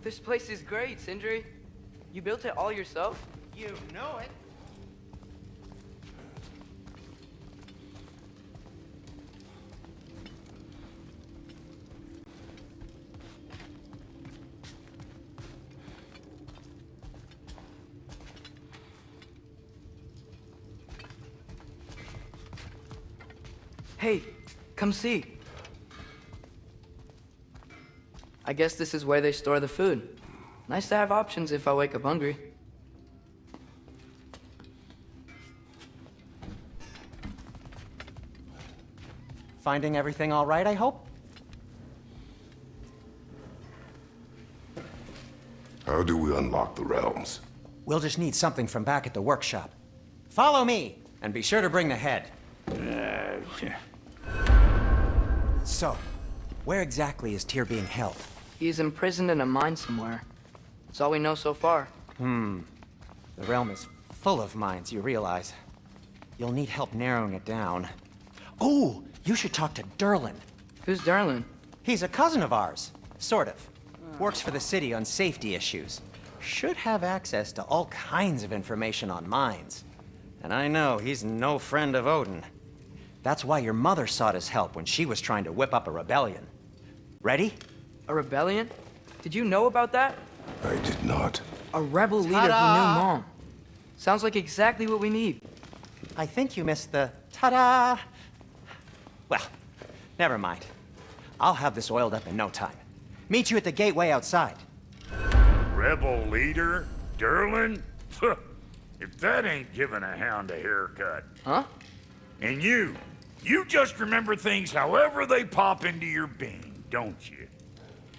This place is great, Sindri. You built it all yourself? You know it. Hey, come see. I guess this is where they store the food. Nice to have options if I wake up hungry. Finding everything all right, I hope? How do we unlock the realms? We'll just need something from back at the workshop. Follow me, and be sure to bring the head. So, where exactly is Tyr being held? He's imprisoned in a mine somewhere. That's all we know so far. The realm is full of mines, you realize. You'll need help narrowing it down. Oh, you should talk to Durlin. Who's Durlin? He's a cousin of ours, sort of. Works for the city on safety issues. Should have access to all kinds of information on mines. And I know he's no friend of Odin. That's why your mother sought his help when she was trying to whip up a rebellion. Ready? A rebellion? Did you know about that? I did not. A rebel leader who knew Mom. Sounds like exactly what we need. I think you missed the ta-da. Well, never mind. I'll have this oiled up in no time. Meet you at the gateway outside. Rebel leader? Durlin? If that ain't giving a hound a haircut. Huh? And you just remember things however they pop into your being, don't you?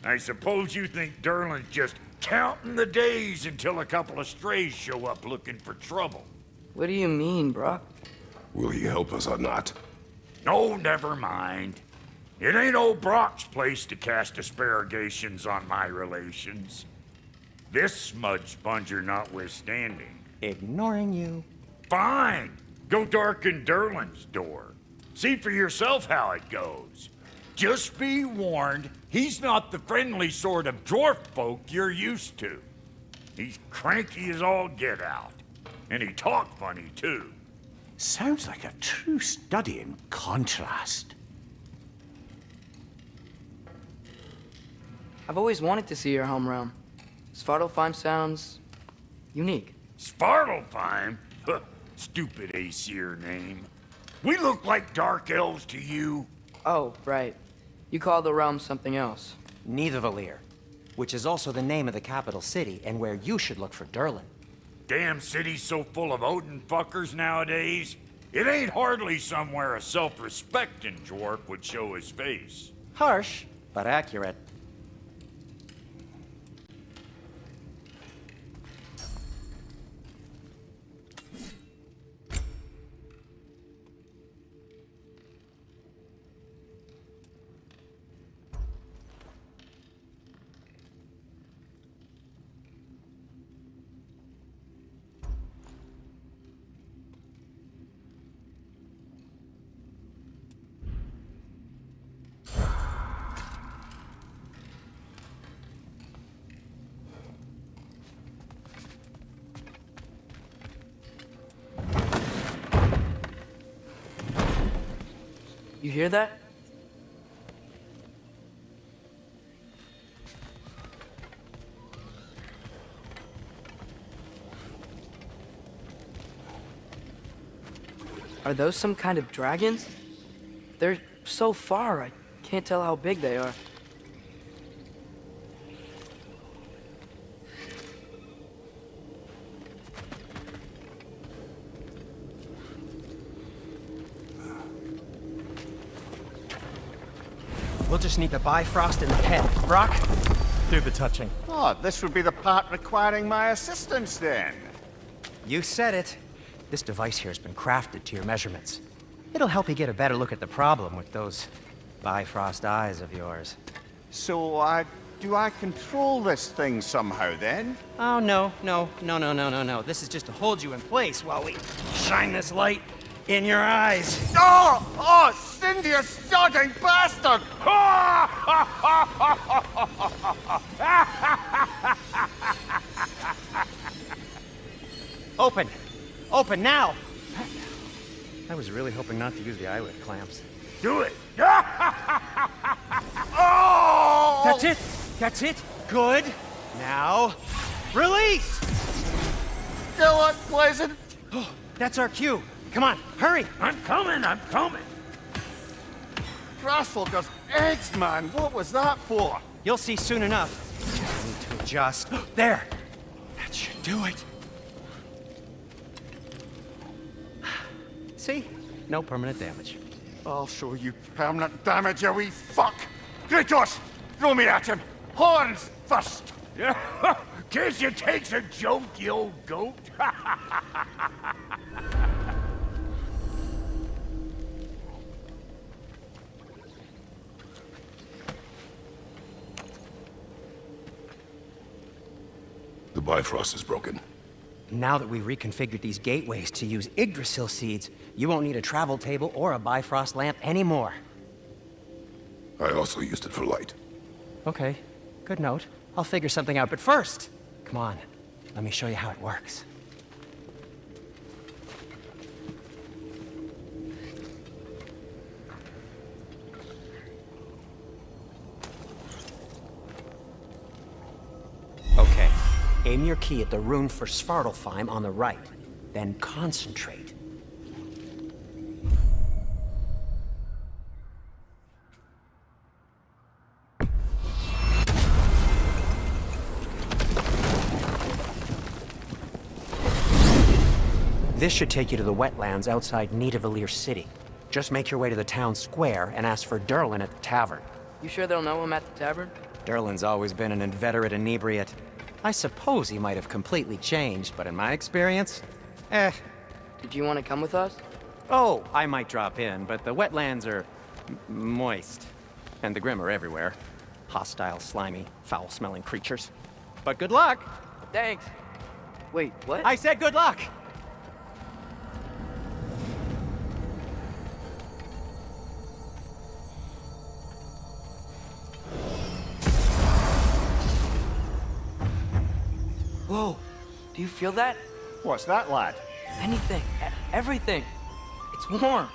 I suppose you think Durlin's just counting the days until a couple of strays show up looking for trouble. What do you mean, Brock? Will he help us or not? Oh, never mind. It ain't old Brock's place to cast asparagations on my relations. This smudge sponger notwithstanding. Ignoring you. Fine. Go darken Durlin's door. See for yourself how it goes. Just be warned, he's not the friendly sort of dwarf folk you're used to. He's cranky as all get out. And he talk funny, too. Sounds like a true study in contrast. I've always wanted to see your home realm. Svartalfheim sounds unique. Svartalfheim? Huh, stupid Aesir name. We look like dark elves to you. Oh, right. You call the realm something else. Nidavellir, which is also the name of the capital city and where you should look for Durlin. Damn city's so full of Odin fuckers nowadays. It ain't hardly somewhere a self-respecting dwarf would show his face. Harsh, but accurate. You hear that? Are those some kind of dragons? They're so far, I can't tell how big they are. We'll just need the Bifrost in the head. Brock, do the touching. Oh, this would be the part requiring my assistance then. You said it. This device here has been crafted to your measurements. It'll help you get a better look at the problem with those Bifrost eyes of yours. So, do I control this thing somehow then? Oh, no. This is just to hold you in place while we shine this light in your eyes. Oh, Cindy, you sodding bastard! Open! Open now! I was really hoping not to use the eyelid clamps. Do it! Oh! That's it! That's it! Good! Now, release! Still unpleasant. Oh, that's our cue. Come on, hurry! I'm coming, I'm coming! Kratos' eggs, man. What was that for? You'll see soon enough. I need to adjust. There! That should do it. See? No permanent damage. I'll show you permanent damage, you wee fuck. Kratos, throw me at him. Horns first. Guess you takes a joke, you old goat. The Bifrost is broken. Now that we've reconfigured these gateways to use Yggdrasil seeds, you won't need a travel table or a Bifrost lamp anymore. I also used it for light. Okay, good note. I'll figure something out, but first, come on, let me show you how it works. Okay, aim your key at the rune for Svartalfheim on the right, then concentrate. This should take you to the wetlands outside Nidavellir City. Just make your way to the town square and ask for Durlin at the tavern. You sure they'll know him at the tavern? Durlin's always been an inveterate inebriate. I suppose he might have completely changed, but in my experience, Did you want to come with us? Oh, I might drop in, but the wetlands are moist. And the Grim are everywhere. Hostile, slimy, foul-smelling creatures. But good luck! Thanks. Wait, what? I said good luck! Whoa, do you feel that? What's that, lad? Anything, everything. It's warm.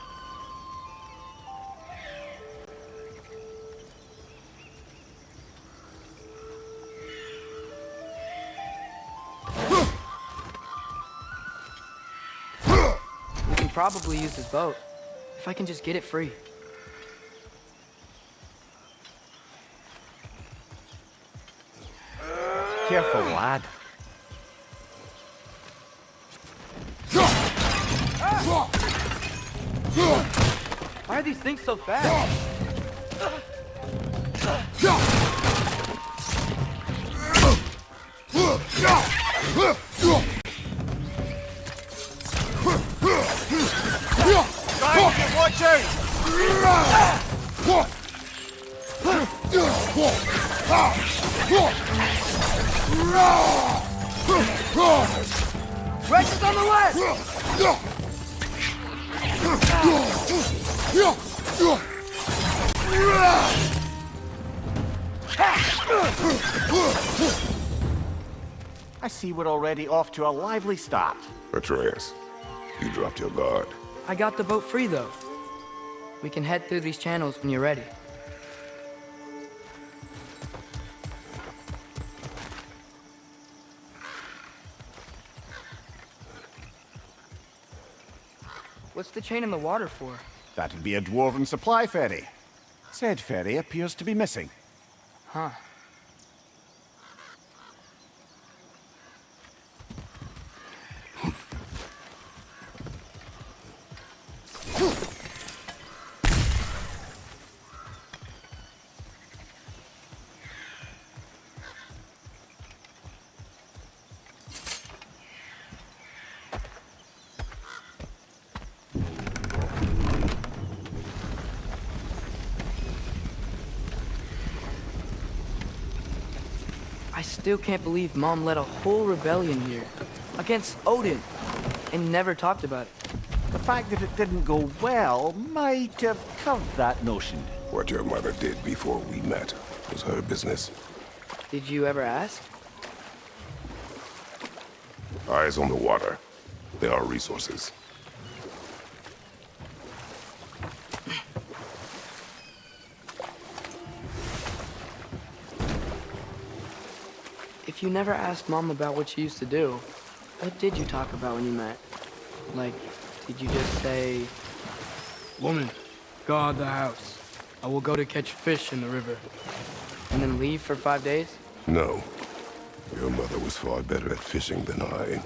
We can probably use this boat, if I can just get it free. Careful, lad. Why are these things so fast? Guys, watch Rex is on the left! I see we're already off to a lively start. Atreus, you dropped your guard. I got the boat free, though. We can head through these channels when you're ready. What's the chain in the water for? That'd be a dwarven supply ferry. Said ferry appears to be missing. Huh. I still can't believe Mom led a whole rebellion here against Odin and never talked about it. The fact that it didn't go well might have curved that notion. What your mother did before we met was her business. Did you ever ask? Eyes on the water. There are resources. If you never asked Mom about what she used to do, what did you talk about when you met? Like, did you just say, "Woman, guard the house. I will go to catch fish in the river," and then leave for 5 days? No. Your mother was far better at fishing than I.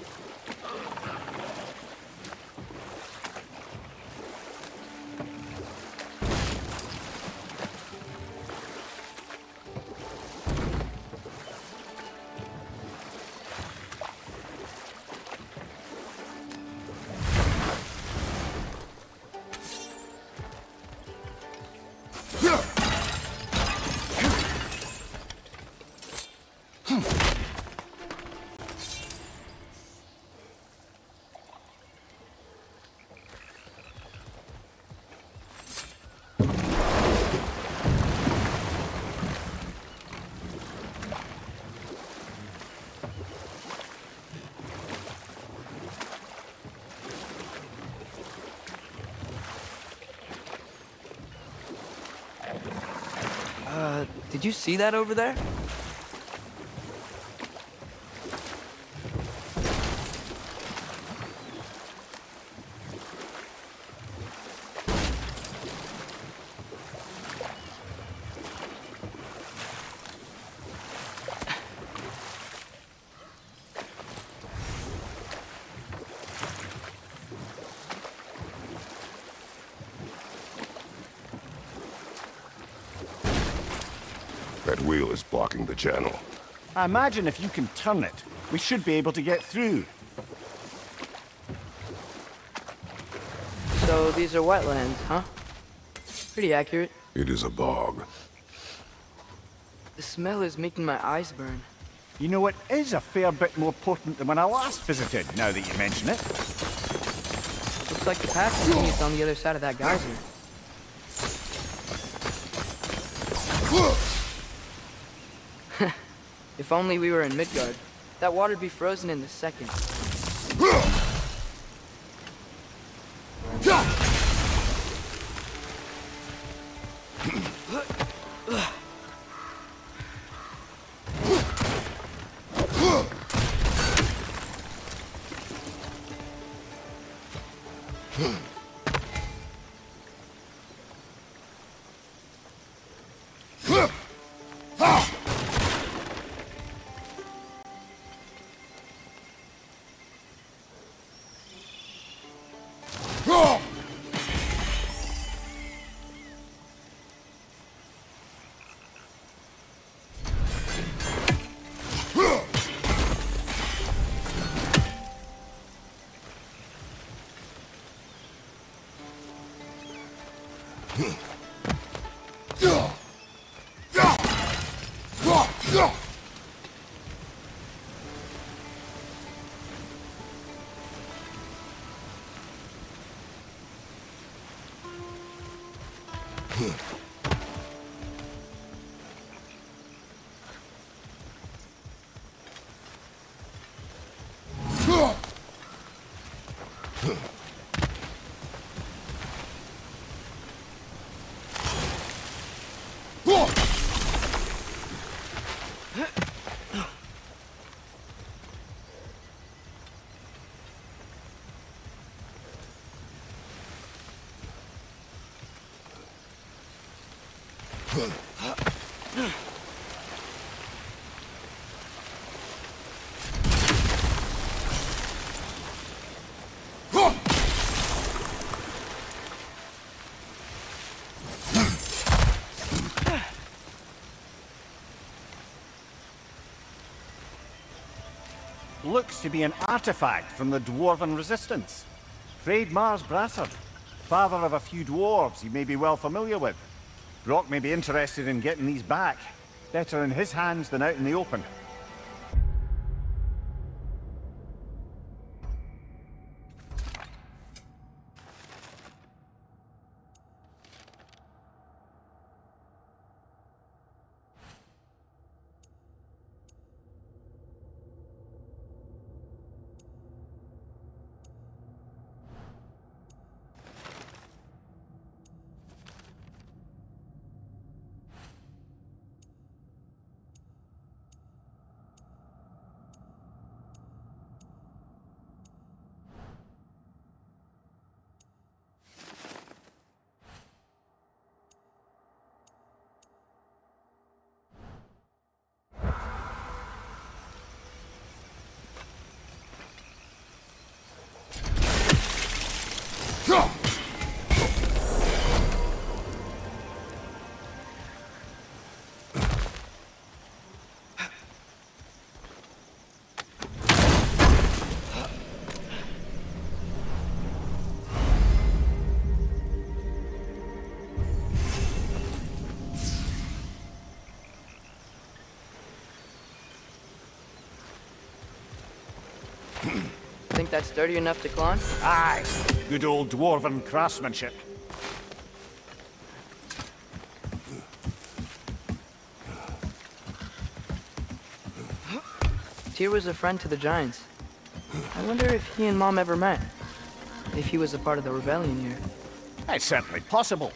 Did you see that over there? That wheel is blocking the channel. I imagine if you can turn it, we should be able to get through. So these are wetlands, huh? Pretty accurate. It is a bog. The smell is making my eyes burn. You know, it is a fair bit more potent than when I last visited, now that you mention it. Looks like the path continues on the other side of that geyser. If only we were in Midgard. That water'd be frozen in a second. Looks to be an artifact from the Dwarven Resistance. Trade Mars Brassard, father of a few dwarves you may be well familiar with. Brock may be interested in getting these back. Better in his hands than out in the open. think that's sturdy enough to climb? Aye, good old dwarven craftsmanship. Tyr was a friend to the giants. I wonder if he and Mom ever met. If he was a part of the rebellion here. It's certainly possible.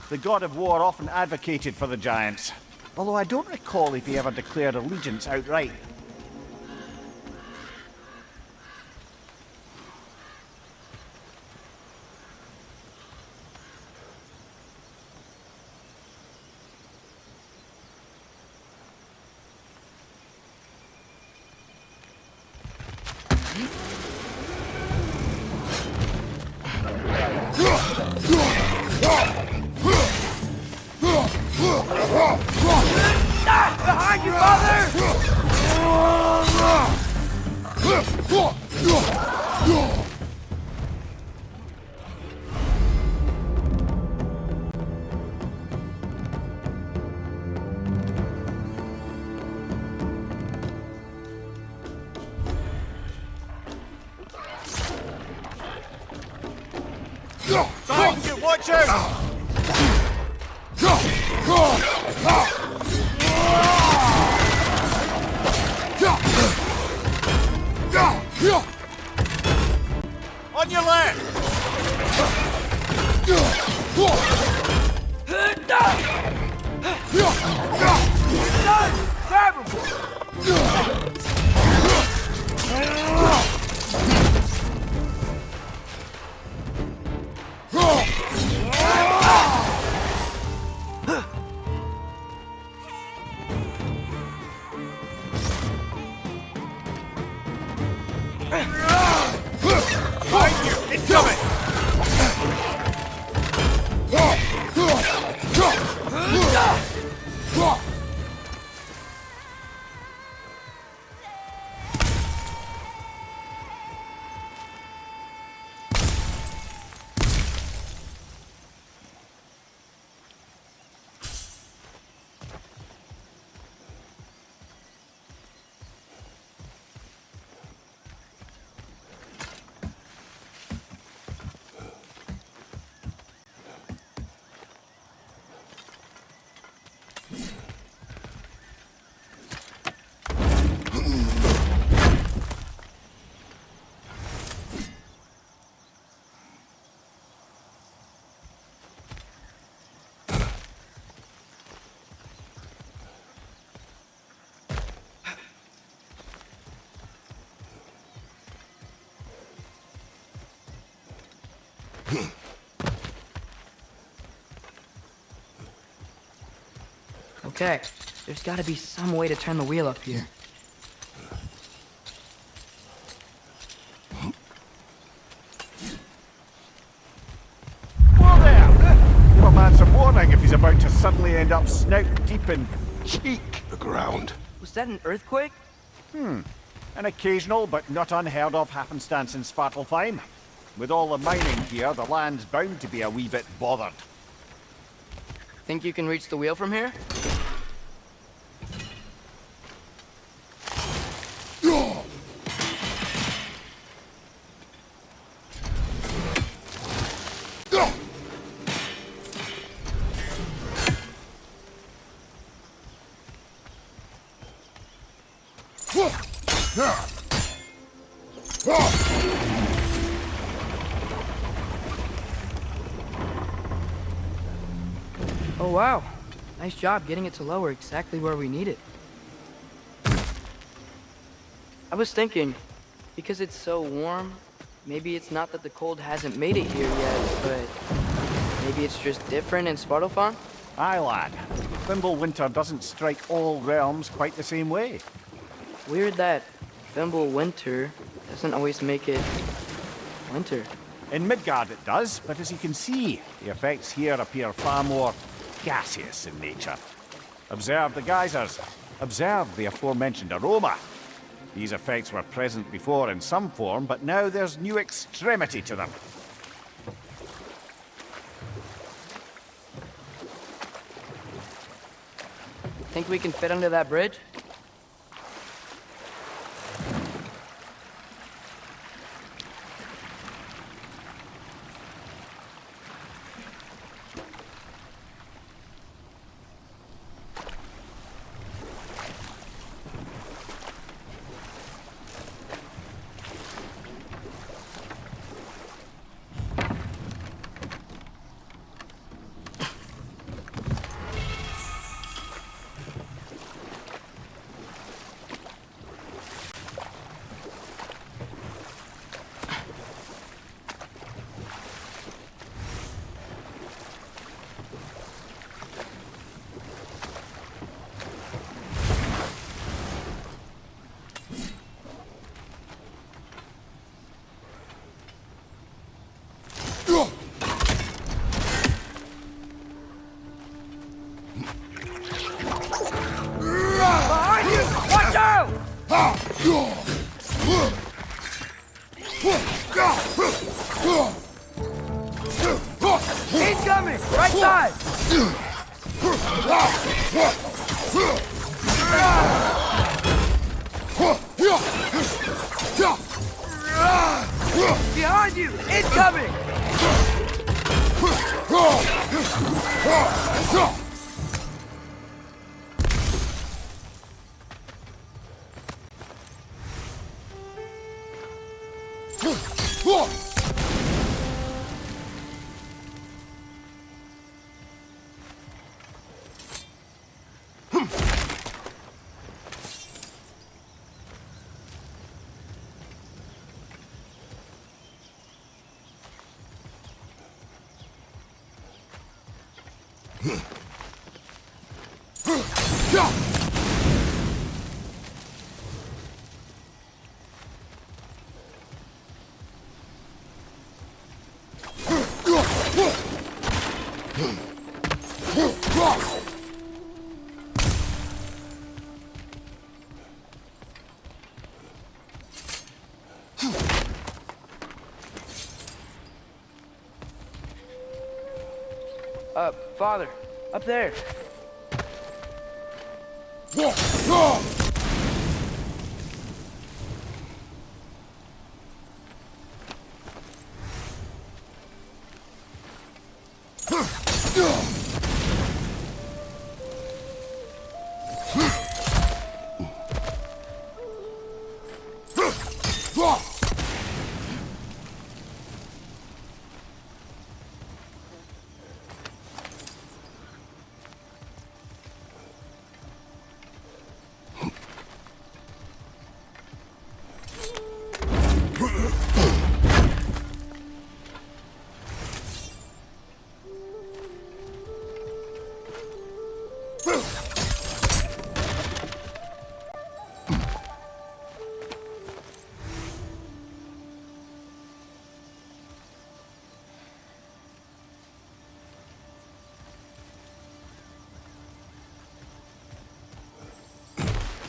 The God of War often advocated for the giants, although I don't recall if he ever declared allegiance outright. Behind you, father! Behind you, watch out! On your left! Behind you! Incoming! Okay, there's gotta be some way to turn the wheel up here. Whoa there! Give a man some warning if he's about to suddenly end up snout deep in cheek. The ground. Was that an earthquake? An occasional but not unheard of happenstance in Svartalfheim. With all the mining here, the land's bound to be a wee bit bothered. Think you can reach the wheel from here? Oh wow, nice job getting it to lower exactly where we need it. I was thinking, because it's so warm, maybe it's not that the cold hasn't made it here yet, but maybe it's just different in Svartalfheim? Aye, lad. Fimbulwinter doesn't strike all realms quite the same way. Weird that Fimbulwinter doesn't always make it winter. In Midgard it does, but as you can see, the effects here appear far more gaseous in nature. Observe the geysers. Observe the aforementioned aroma. These effects were present before in some form, but now there's new extremity to them. Think we can fit under that bridge? Incoming! Right side! Behind you! Incoming! Father, up there.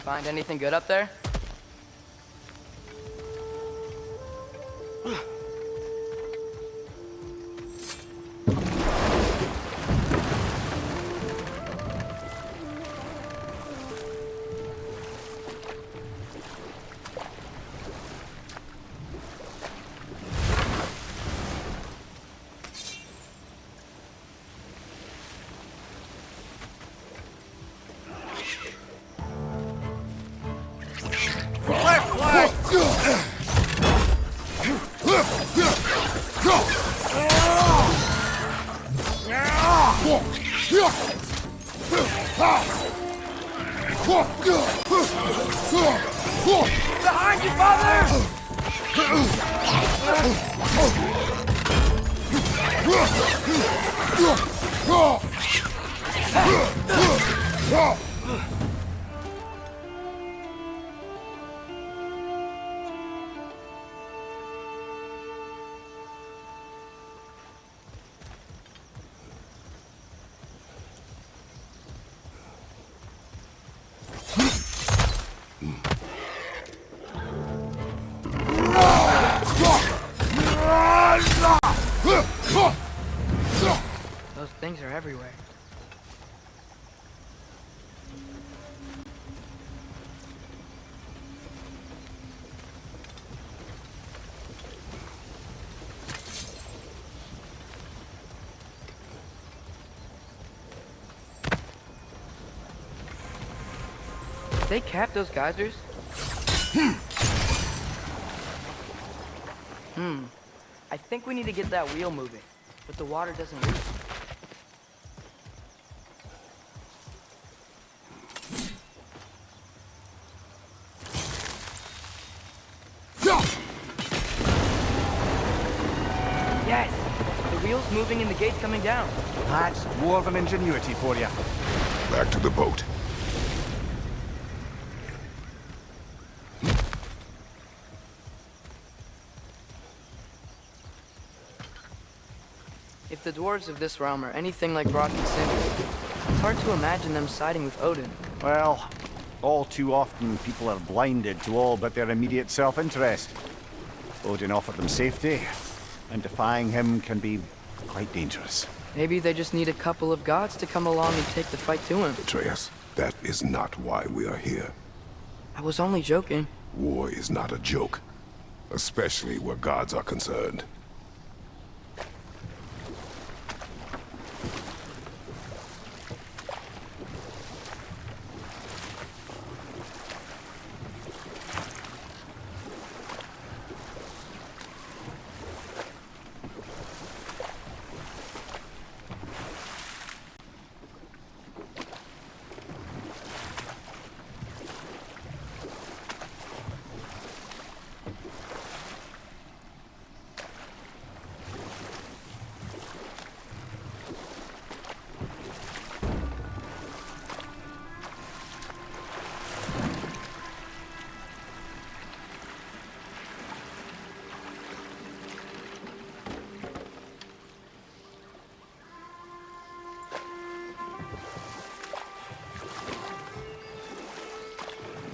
Find anything good up there? Behind you, father! Those things are everywhere. Did they cap those geysers? I think we need to get that wheel moving, but the water doesn't leak. Yes! The wheel's moving and the gate's coming down. That's dwarven ingenuity for you. Back to the boat. If the dwarves of this realm are anything like rock and cinder, it's hard to imagine them siding with Odin. Well, All too often, people are blinded to all but their immediate self-interest. Odin offered them safety, and defying him can be quite dangerous. Maybe they just need a couple of gods to come along and take the fight to him. Atreus, that is not why we are here. I was only joking. War is not a joke, especially where gods are concerned.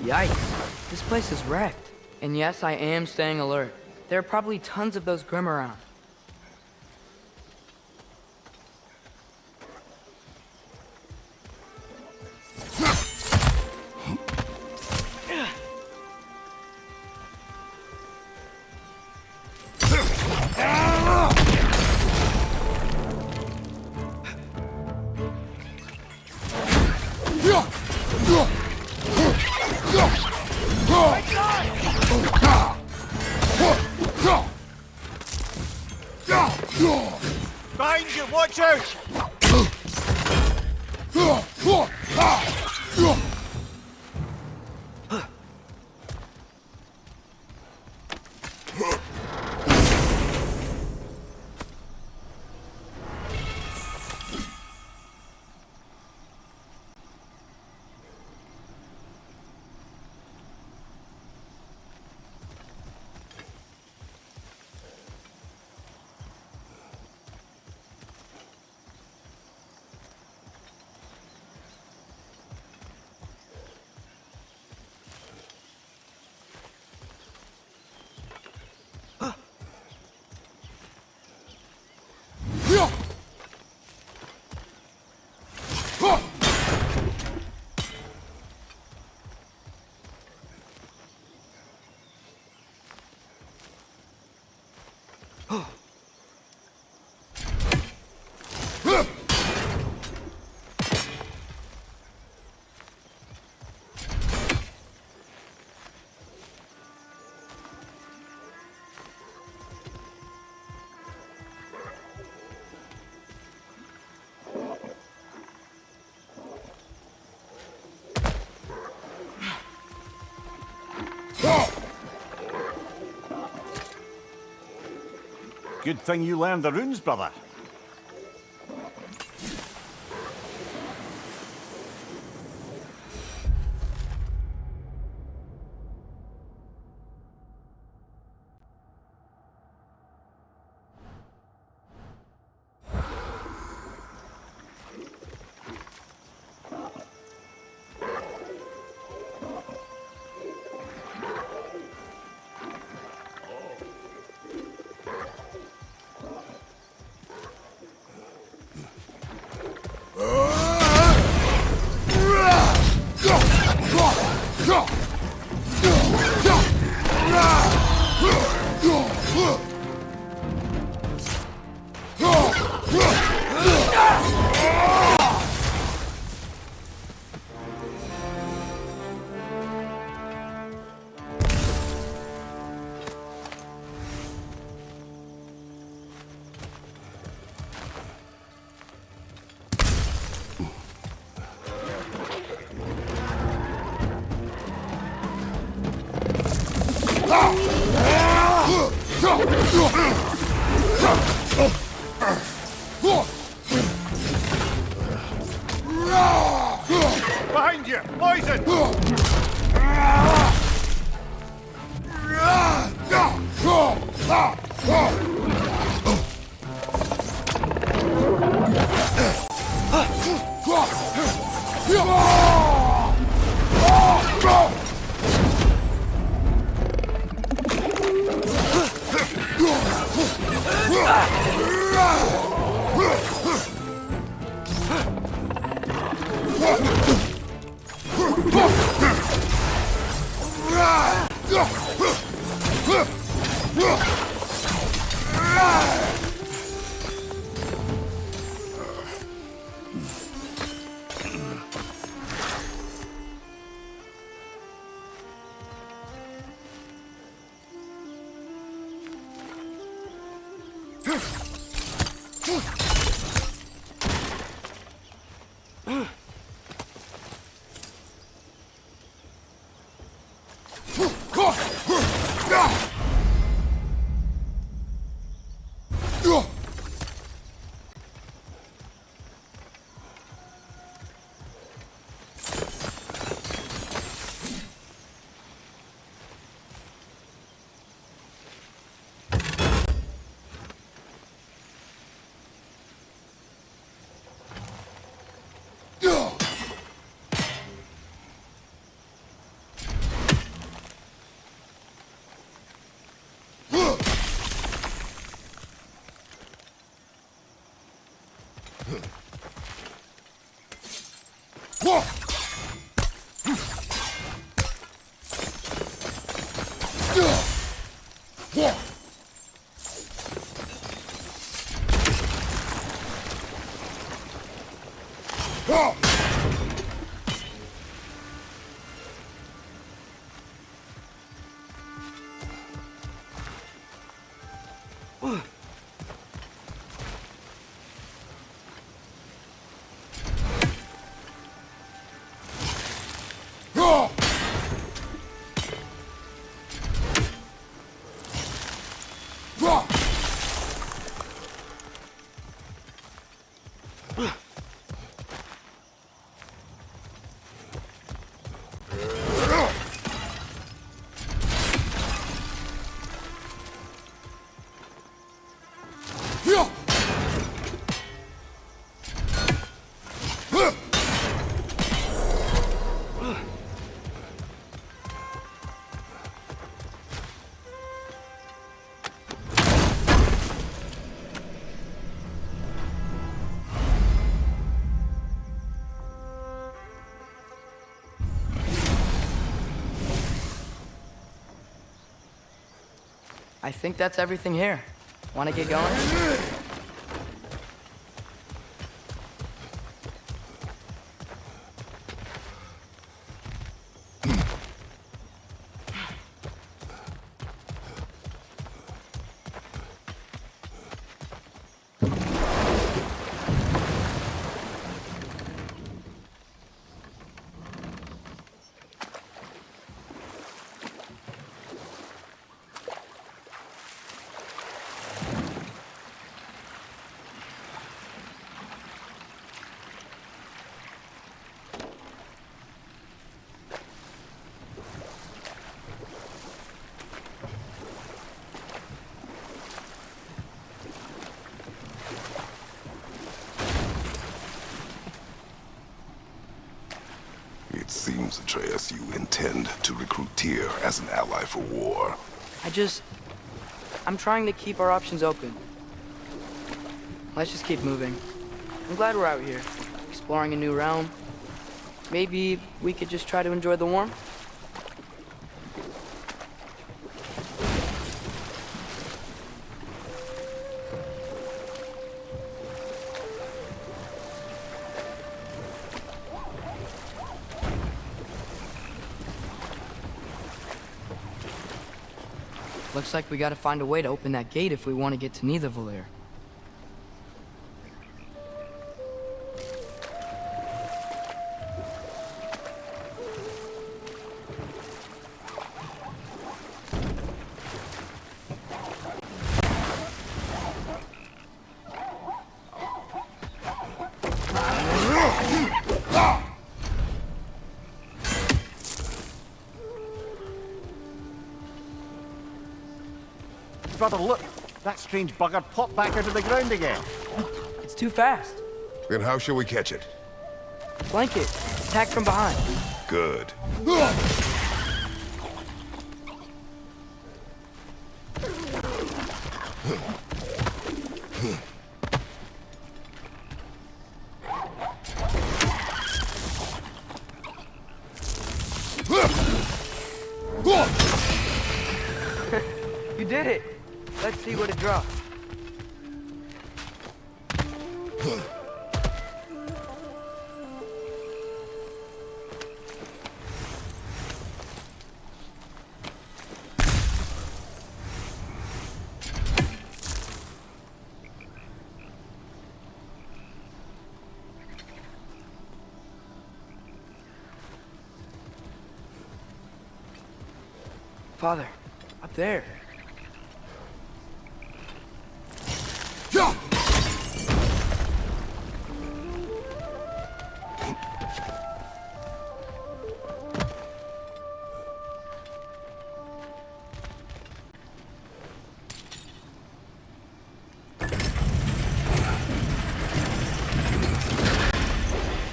Yikes, this place is wrecked. And yes, I am staying alert. There are probably tons of those Grim around. Behind you, watch out! Good thing you learned the runes, brother. Behind you! Poison! I think that's everything here. Want to get going? It seems, Atreus, you intend to recruit Tyr as an ally for war. I'm trying to keep our options open. Let's just keep moving. I'm glad we're out here, exploring a new realm. Maybe we could just try to enjoy the warmth? Looks like we gotta find a way to open that gate if we want to get to Nidavellir. Brother, look! That strange bugger popped back out of the ground again. It's too fast. Then how shall we catch it? Flank it. Attack from behind. Good. You did it! Let's see what it drops. Father, up there.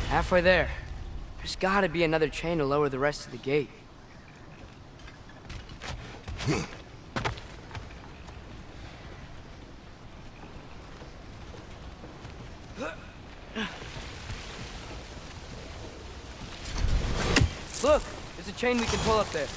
Halfway there. There's gotta be another chain to lower the rest of the gate. Look! There's a chain we can pull up there.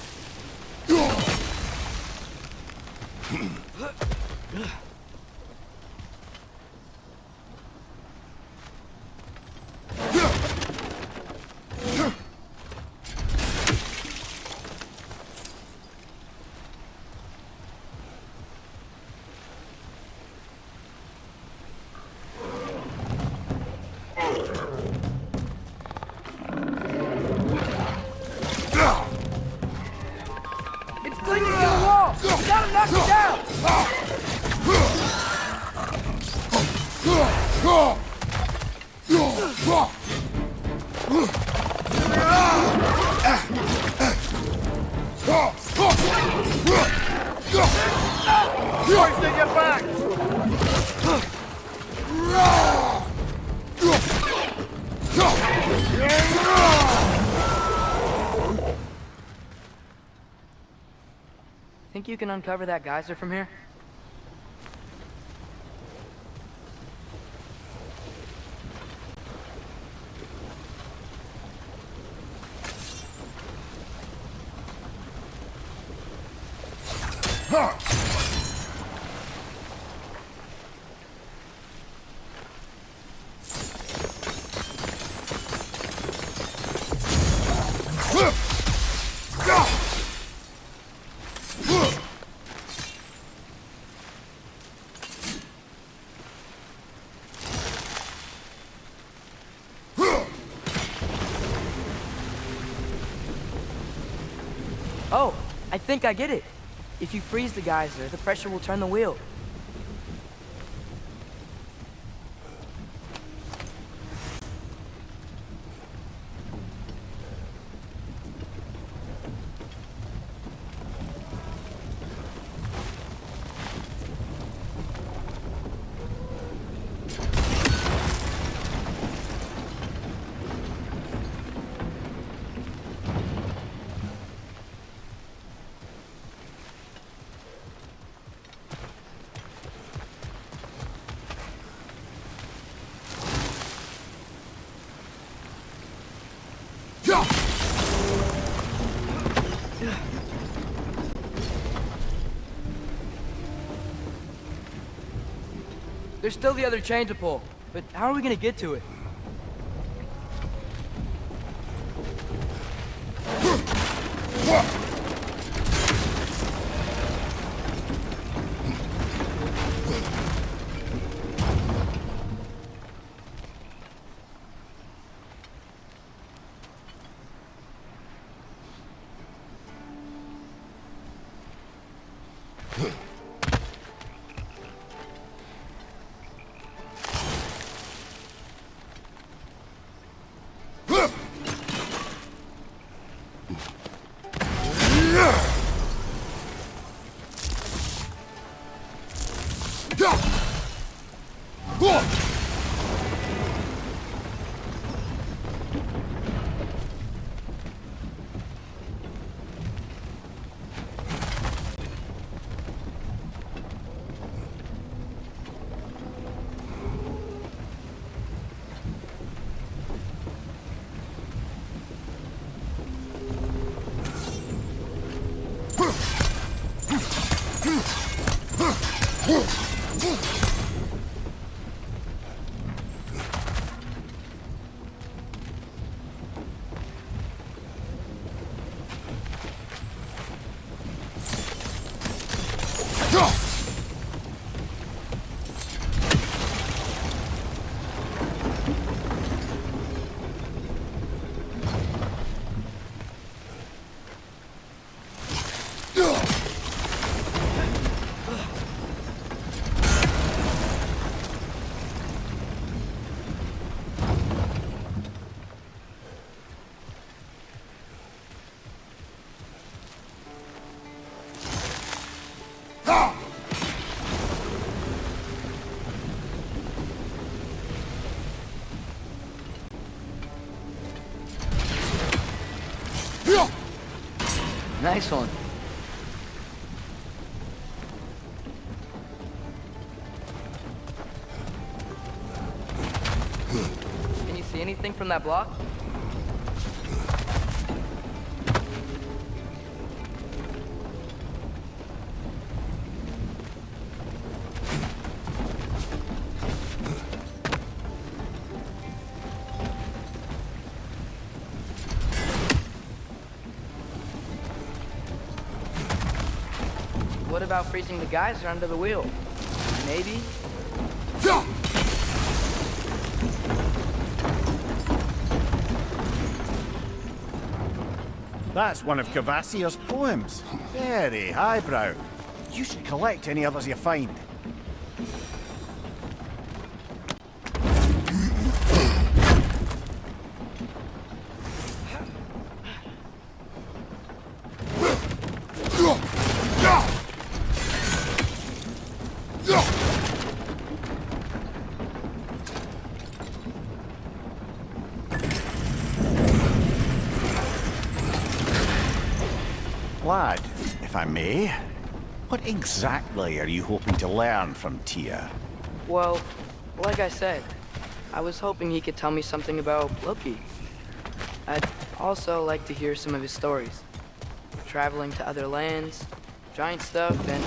Think you can uncover that geyser from here? Oh, I think I get it. If you freeze the geyser, the pressure will turn the wheel. There's still the other chain to pull, but how are we gonna get to it? Nice one. Can you see anything from that block? What about freezing the geyser under the wheel? Maybe? That's one of Kvasir's poems. Very highbrow. You should collect any others you find. Lad, if I may, what exactly are you hoping to learn from Tyr? Well, like I said, I was hoping he could tell me something about Loki. I'd also like to hear some of his stories. Traveling to other lands, giant stuff, and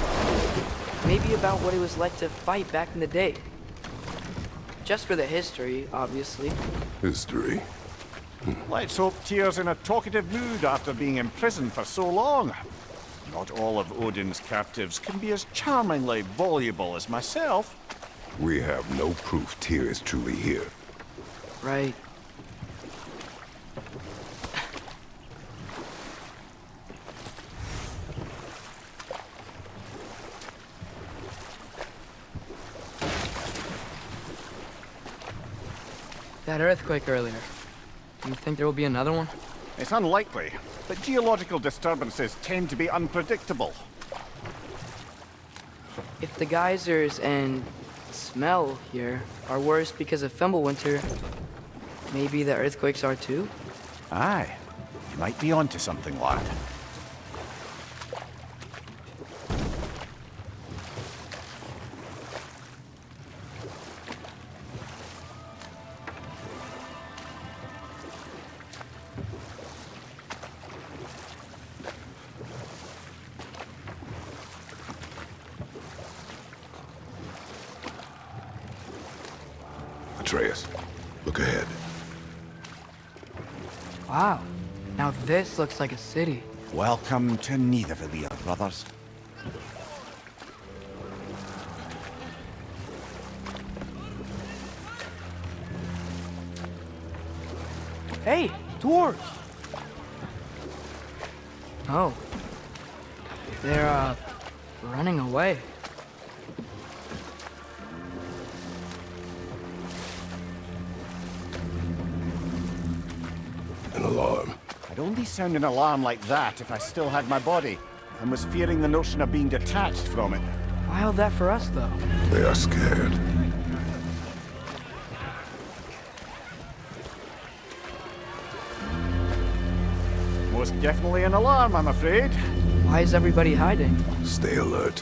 maybe about what it was like to fight back in the day. Just for the history, obviously. History? Let's hope Tyr's in a talkative mood after being imprisoned for so long. Not all of Odin's captives can be as charmingly voluble as myself. We have no proof Tyr is truly here. Right. That earthquake earlier. Do you think there will be another one? It's unlikely, but geological disturbances tend to be unpredictable. If the geysers and smell here are worse because of Fimbulwinter, maybe the earthquakes are too? Aye, you might be onto something, lad. Atreus, look ahead. Wow. Now this looks like a city. Welcome to Nidavellir, brothers. Hey, dwarves! Oh. They're, running away. An alarm. I'd only sound an alarm like that if I still had my body, and was fearing the notion of being detached from it. Why all that for us, though? They are scared. Most definitely an alarm, I'm afraid. Why is everybody hiding? Stay alert.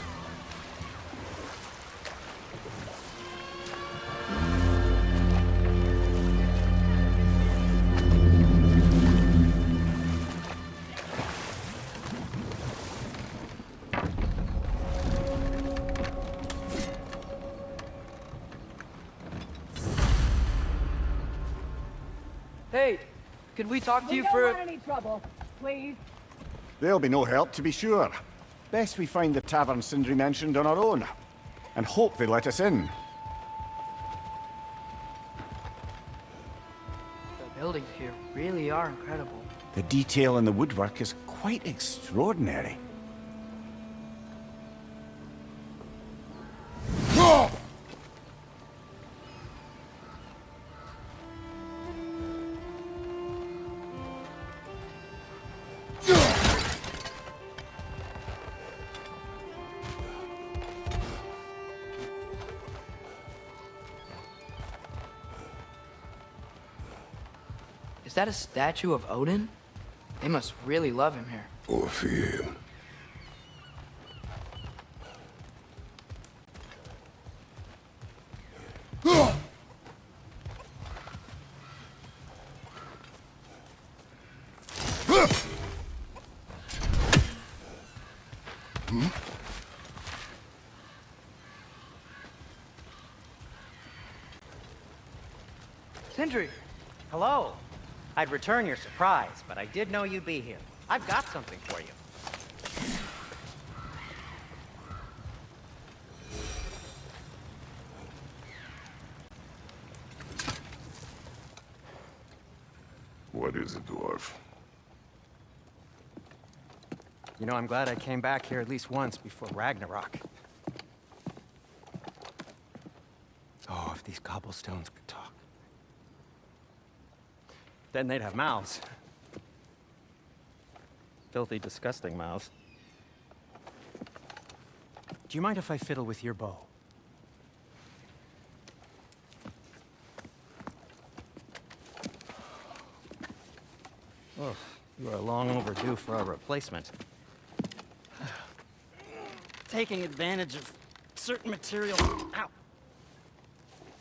Hey, could we talk to We you don't for... want any trouble, please. There'll be no help, to be sure. Best we find the tavern Sindri mentioned on our own. And hope they let us in. The buildings here really are incredible. The detail in the woodwork is quite extraordinary. Is that a statue of Odin? They must really love him here. Or fear him. Sindri! Hello. I'd return your surprise, but I did know you'd be here. I've got something for you. What is it, dwarf? You know, I'm glad I came back here at least once before Ragnarok. Oh, if these cobblestones could talk. Then they'd have mouths. Filthy, disgusting mouths. Do you mind if I fiddle with your bow? Oh, you are long overdue for a replacement. Taking advantage of certain material. Ow!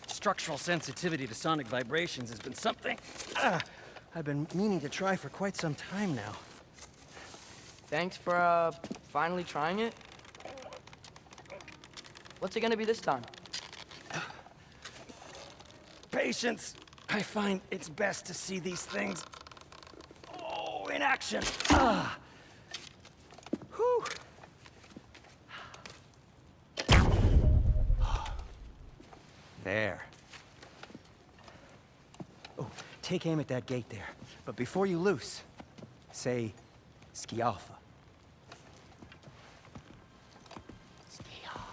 Structural sensitivity to sonic vibrations has been something I've been meaning to try for quite some time now. Thanks for, finally trying it. What's it gonna be this time? Patience. I find it's best to see these things, in action. Whew. There. Oh, take aim at that gate there. But before you loose, say, Skialfa. Skialfa.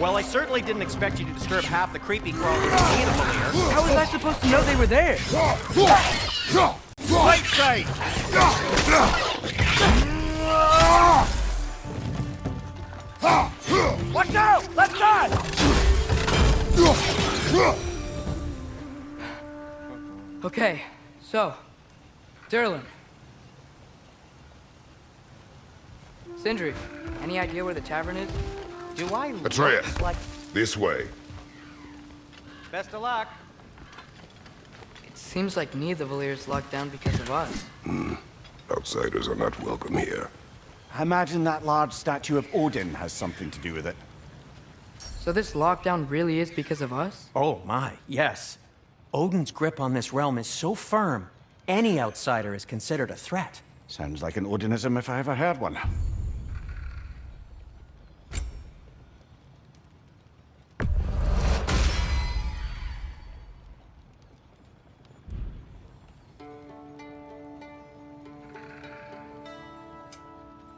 Well, I certainly didn't expect you to disturb half the creepy crawlers in here. How was I supposed to know they were there? Right side! Watch out! Left side! Okay, so, Durlin. Sindri, any idea where the tavern is? Do I Atreus, look like... this way. Best of luck. It seems like neither Valyr's locked down because of us. Outsiders are not welcome here. I imagine that large statue of Odin has something to do with it. So this lockdown really is because of us? Oh my, yes. Odin's grip on this realm is so firm, any outsider is considered a threat. Sounds like an Odinism if I ever heard one.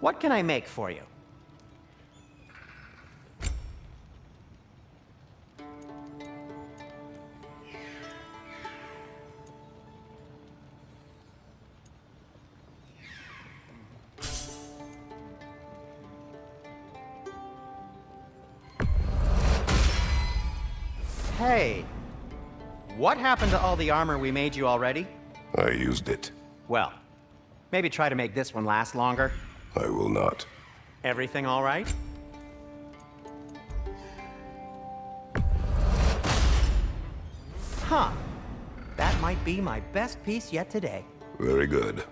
What can I make for you? Hey, what happened to all the armor we made you already? I used it. Well, maybe try to make this one last longer. I will not. Everything all right? Huh. That might be my best piece yet today. Very good.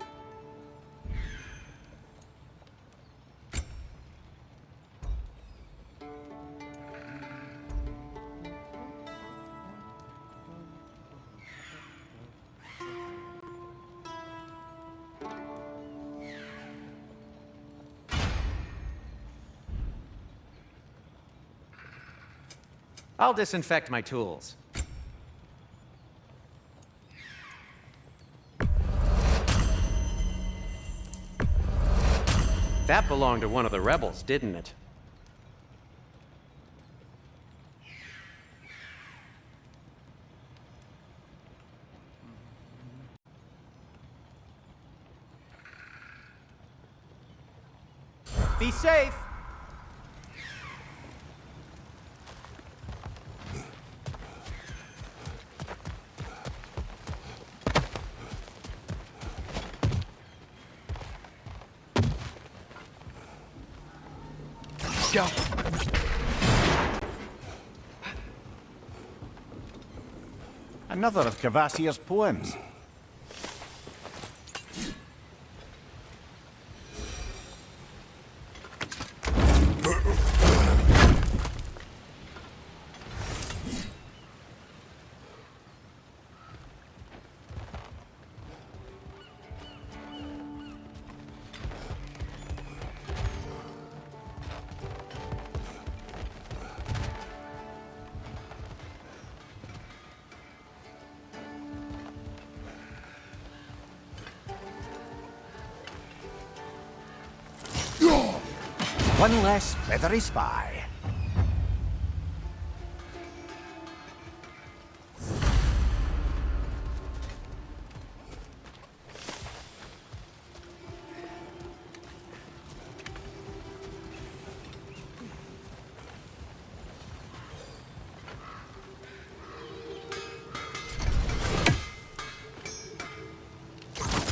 I'll disinfect my tools. That belonged to one of the rebels, didn't it? Be safe! Go. Another of Kvasir's poems. One less feathery spy.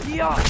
Yeah.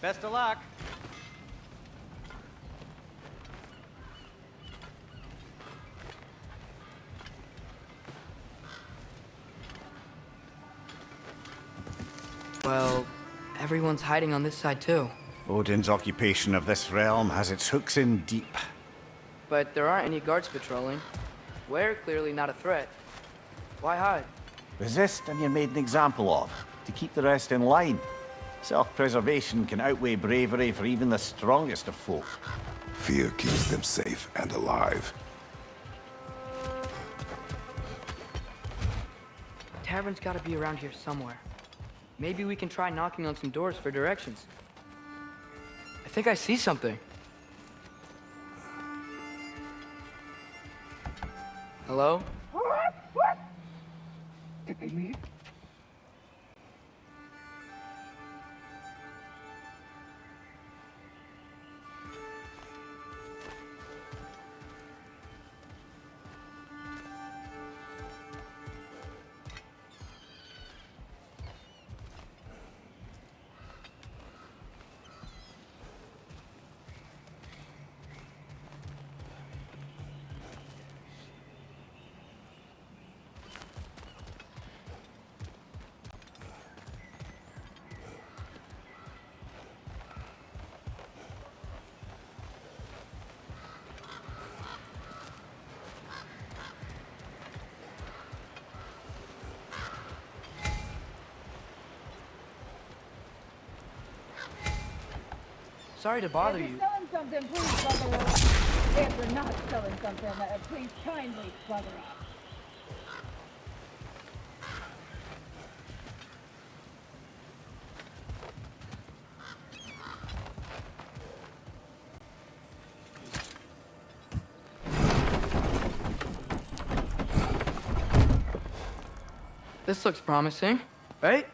Best of luck. Well, everyone's hiding on this side too. Odin's occupation of this realm has its hooks in deep. But there aren't any guards patrolling. We're clearly not a threat. Why hide? Resist and you're made an example of, to keep the rest in line. Self-preservation can outweigh bravery for even the strongest of folk. Fear keeps them safe and alive. Tavern's gotta be around here somewhere. Maybe we can try knocking on some doors for directions. I think I see something. Hello? Did they leave? Sorry to bother If you. you're selling something, please bugger up. If you're not selling something, please kindly bugger up. This looks promising, right?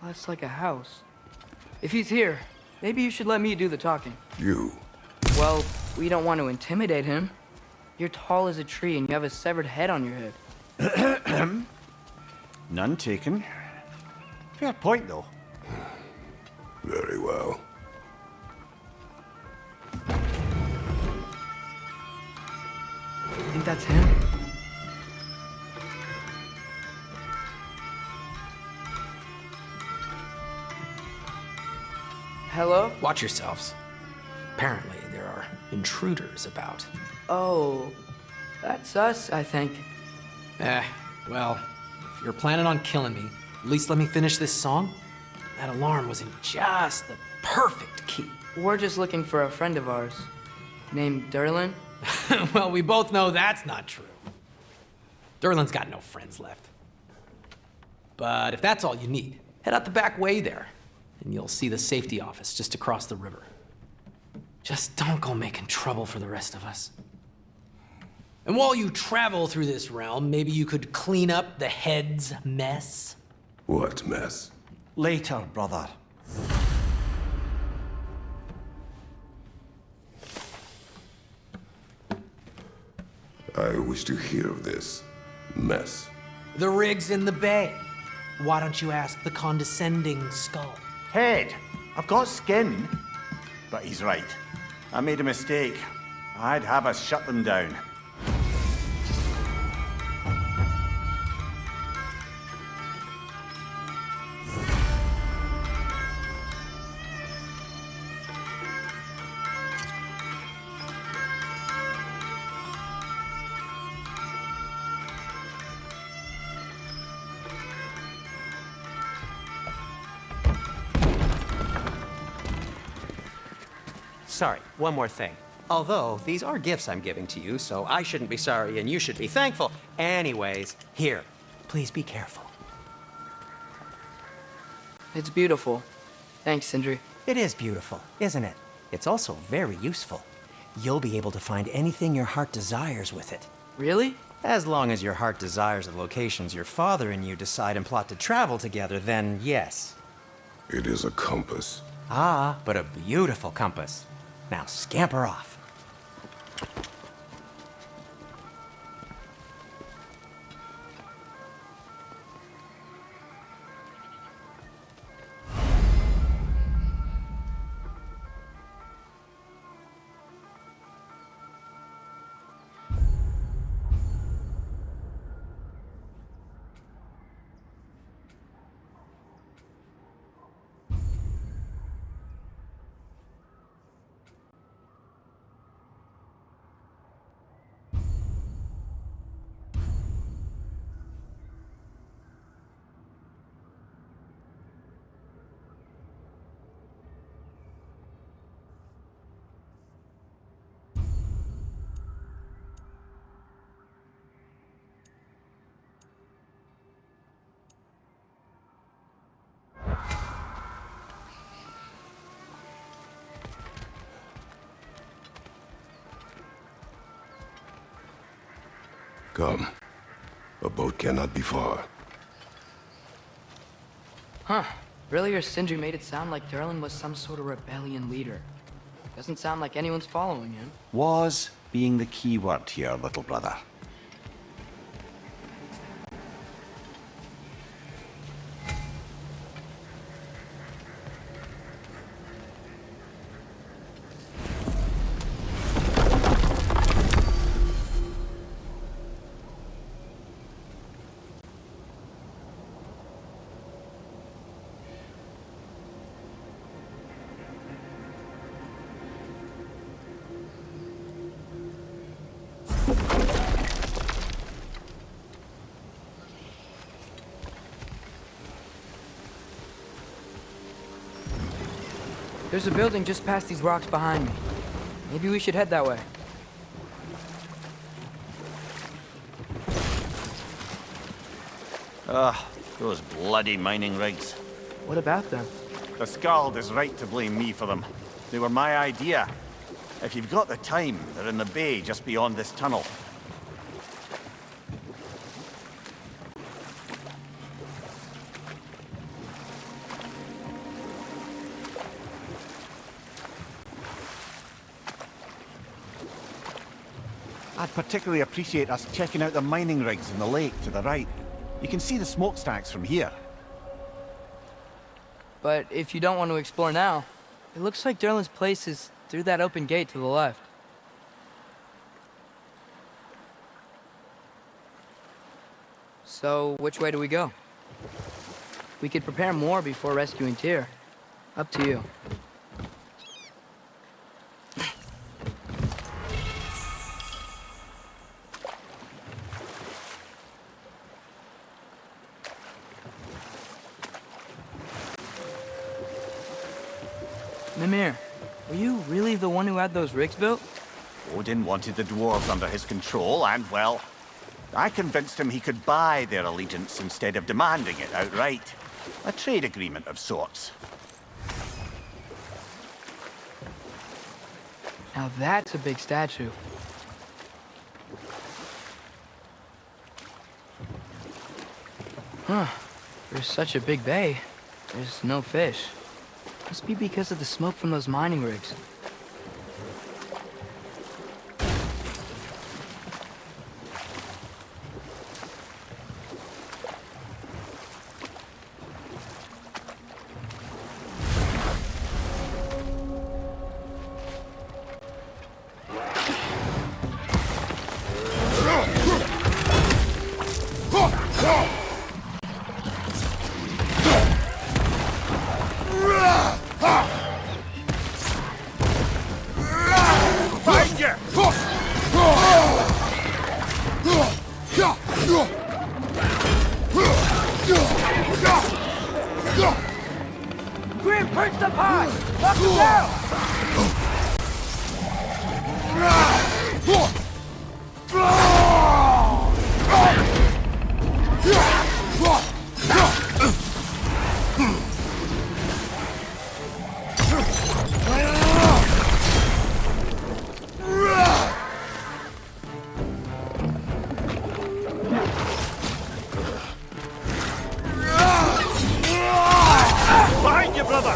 Well, that's like a house. If he's here, maybe you should let me do the talking. You. Well, we don't want to intimidate him. You're tall as a tree and you have a severed head on your head. None taken. Fair point, though. Very well. You think that's him? Hello? Watch yourselves. Apparently, there are intruders about. Oh, that's us, I think. Well, if you're planning on killing me, at least let me finish this song. That alarm was in just the perfect key. We're just looking for a friend of ours named Derlin. Well, we both know that's not true. Derlin's got no friends left. But if that's all you need, head out the back way there, and you'll see the safety office just across the river. Just don't go making trouble for the rest of us. And while you travel through this realm, maybe you could clean up the head's mess? What mess? Later, brother. I wish to hear of this mess. The rig's in the bay. Why don't you ask the condescending skull? Head, I've got skin. But he's right. I made a mistake. I'd have us shut them down. Sorry, one more thing. Although, these are gifts I'm giving to you, so I shouldn't be sorry and you should be thankful. Anyways, here, please be careful. It's beautiful. Thanks, Sindri. It is beautiful, isn't it? It's also very useful. You'll be able to find anything your heart desires with it. Really? As long as your heart desires the locations your father and you decide and plot to travel together, then yes. It is a compass. Ah, but a beautiful compass. Now scamper off. Come. A boat cannot be far. Huh. Earlier, Sindri made it sound like Derlin was some sort of rebellion leader. Doesn't sound like anyone's following him. Was being the key word here, little brother. There's a building just past these rocks behind me. Maybe we should head that way. Those bloody mining rigs. What about them? The Skald is right to blame me for them. They were my idea. If you've got the time, they're in the bay just beyond this tunnel. I'd particularly appreciate us checking out the mining rigs in the lake to the right. You can see the smokestacks from here. But if you don't want to explore now, it looks like Durlin's place is through that open gate to the left. So, which way do we go? We could prepare more before rescuing Tyr. Up to you. Mimir, were you really the one who had those rigs built? Odin wanted the dwarves under his control, and, well, I convinced him he could buy their allegiance instead of demanding it outright. A trade agreement of sorts. Now that's a big statue. Huh. There's such a big bay. There's no fish. Must be because of the smoke from those mining rigs. Grim, perch up high! Knock him down! Behind you, brother!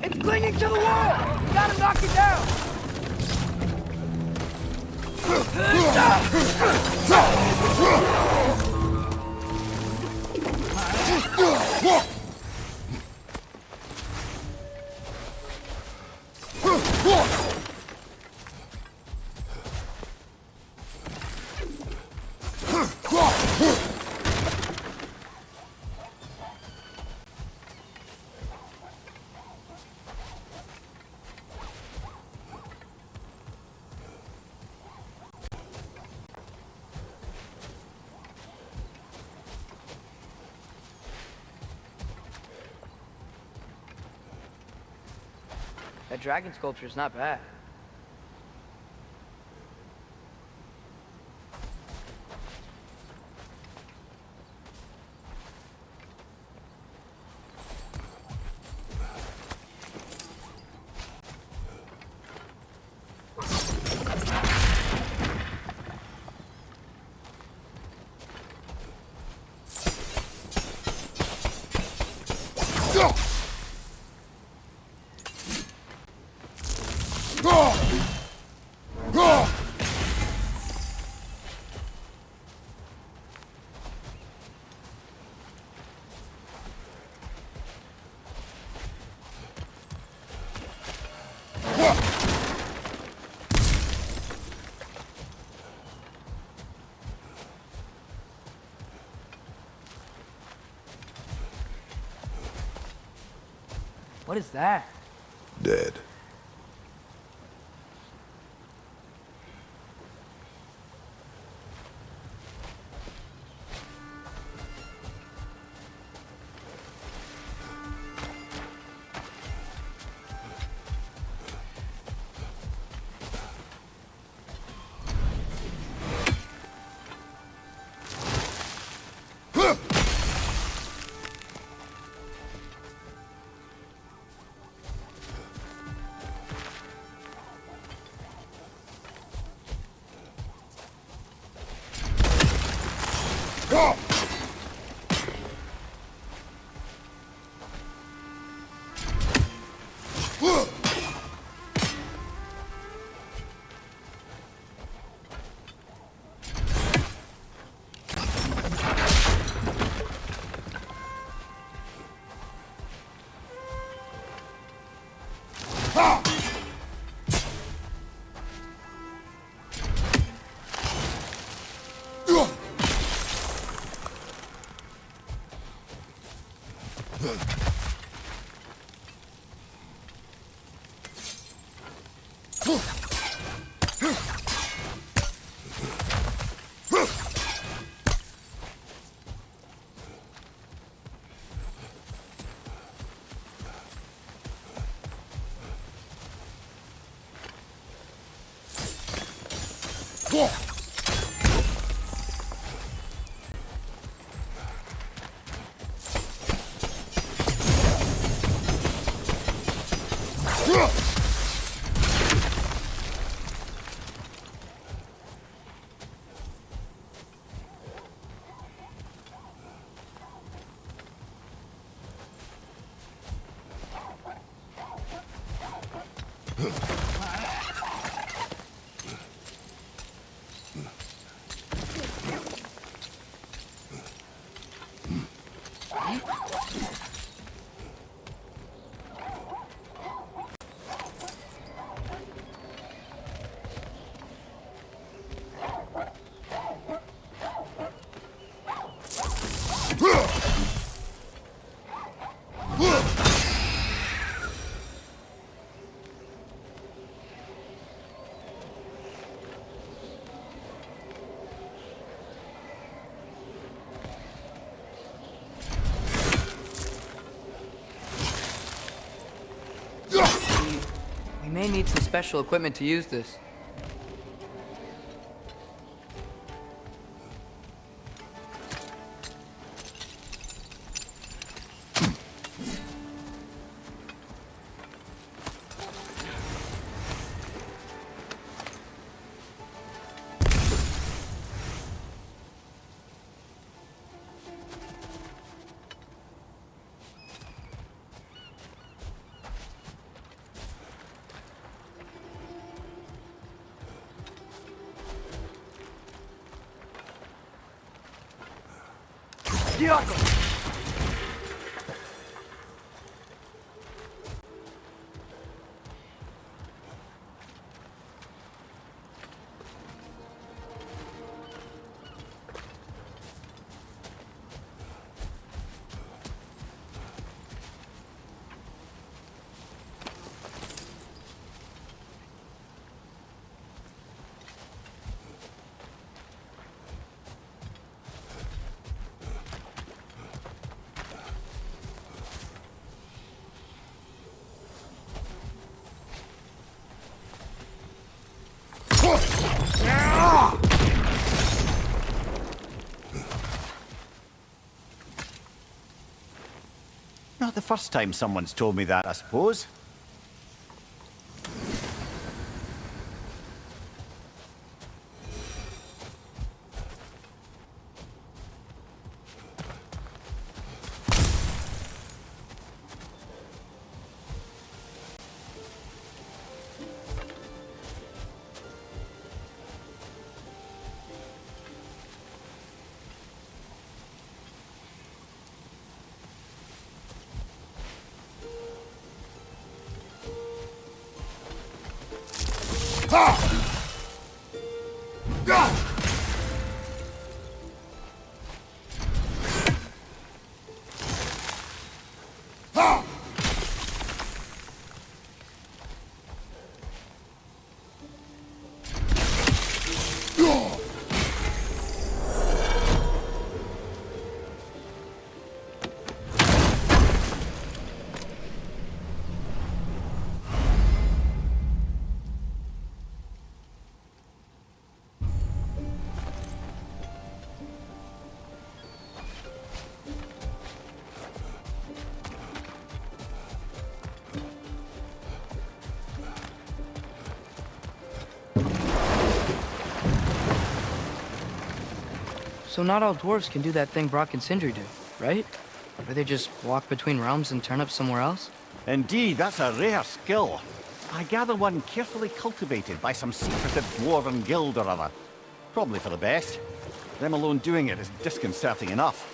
It's clinging to the wall! Gotta knock it down! That dragon sculpture is not bad. What is that? Dead. We may need some special equipment to use this. Not the first time someone's told me that, I suppose. So not all dwarves can do that thing Brock and Sindri do, right? Where they just walk between realms and turn up somewhere else? Indeed, that's a rare skill. I gather one carefully cultivated by some secretive dwarven guild or other. Probably for the best. Them alone doing it is disconcerting enough.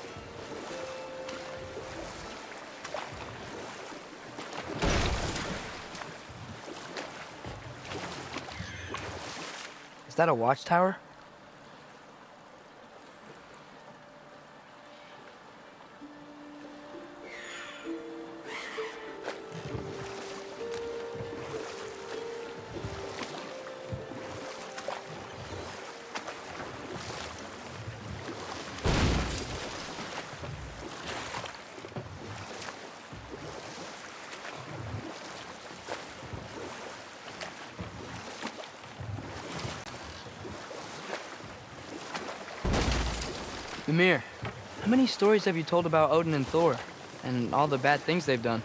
Is that a watchtower? Mimir, how many stories have you told about Odin and Thor, and all the bad things they've done?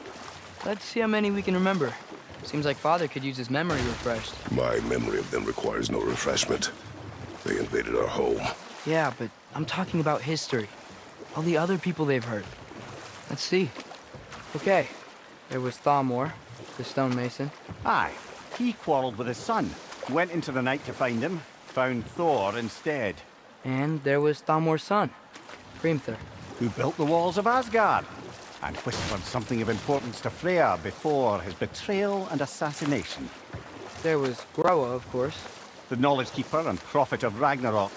Let's see how many we can remember. Seems like Father could use his memory refreshed. My memory of them requires no refreshment. They invaded our home. Yeah, but I'm talking about history. All the other people they've hurt. Let's see. Okay, there was Thalmor, the stonemason. Aye, he quarreled with his son. Went into the night to find him, found Thor instead. And there was Thalmor's son, Hrimthur. Who built the walls of Asgard, and whispered something of importance to Freya before his betrayal and assassination. There was Groa, of course. The knowledge keeper and prophet of Ragnarok.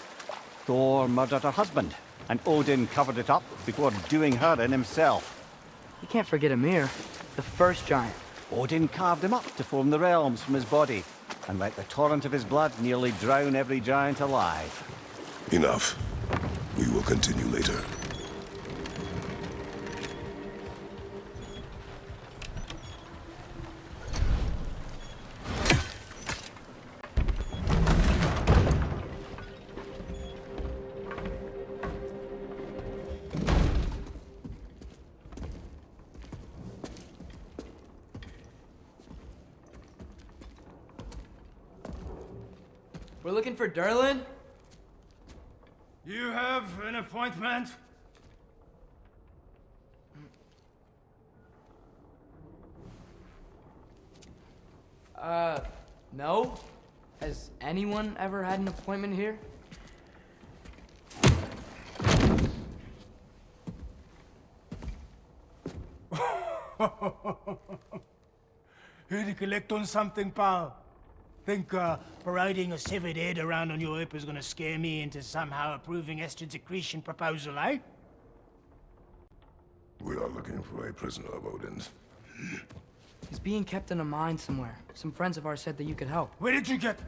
Thor murdered her husband, and Odin covered it up before doing her in himself. You can't forget Ymir, the first giant. Odin carved him up to form the realms from his body, and let the torrent of his blood nearly drown every giant alive. Enough. We will continue later. We're looking for Durlin? You have an appointment? No? Has anyone ever had an appointment here? Here to collect on something, pal? Think parading a severed head around on your hip is gonna scare me into somehow approving Estrid's accretion proposal, eh? We are looking for a prisoner of Odin's. He's being kept in a mine somewhere. Some friends of ours said that you could help. Where did you get...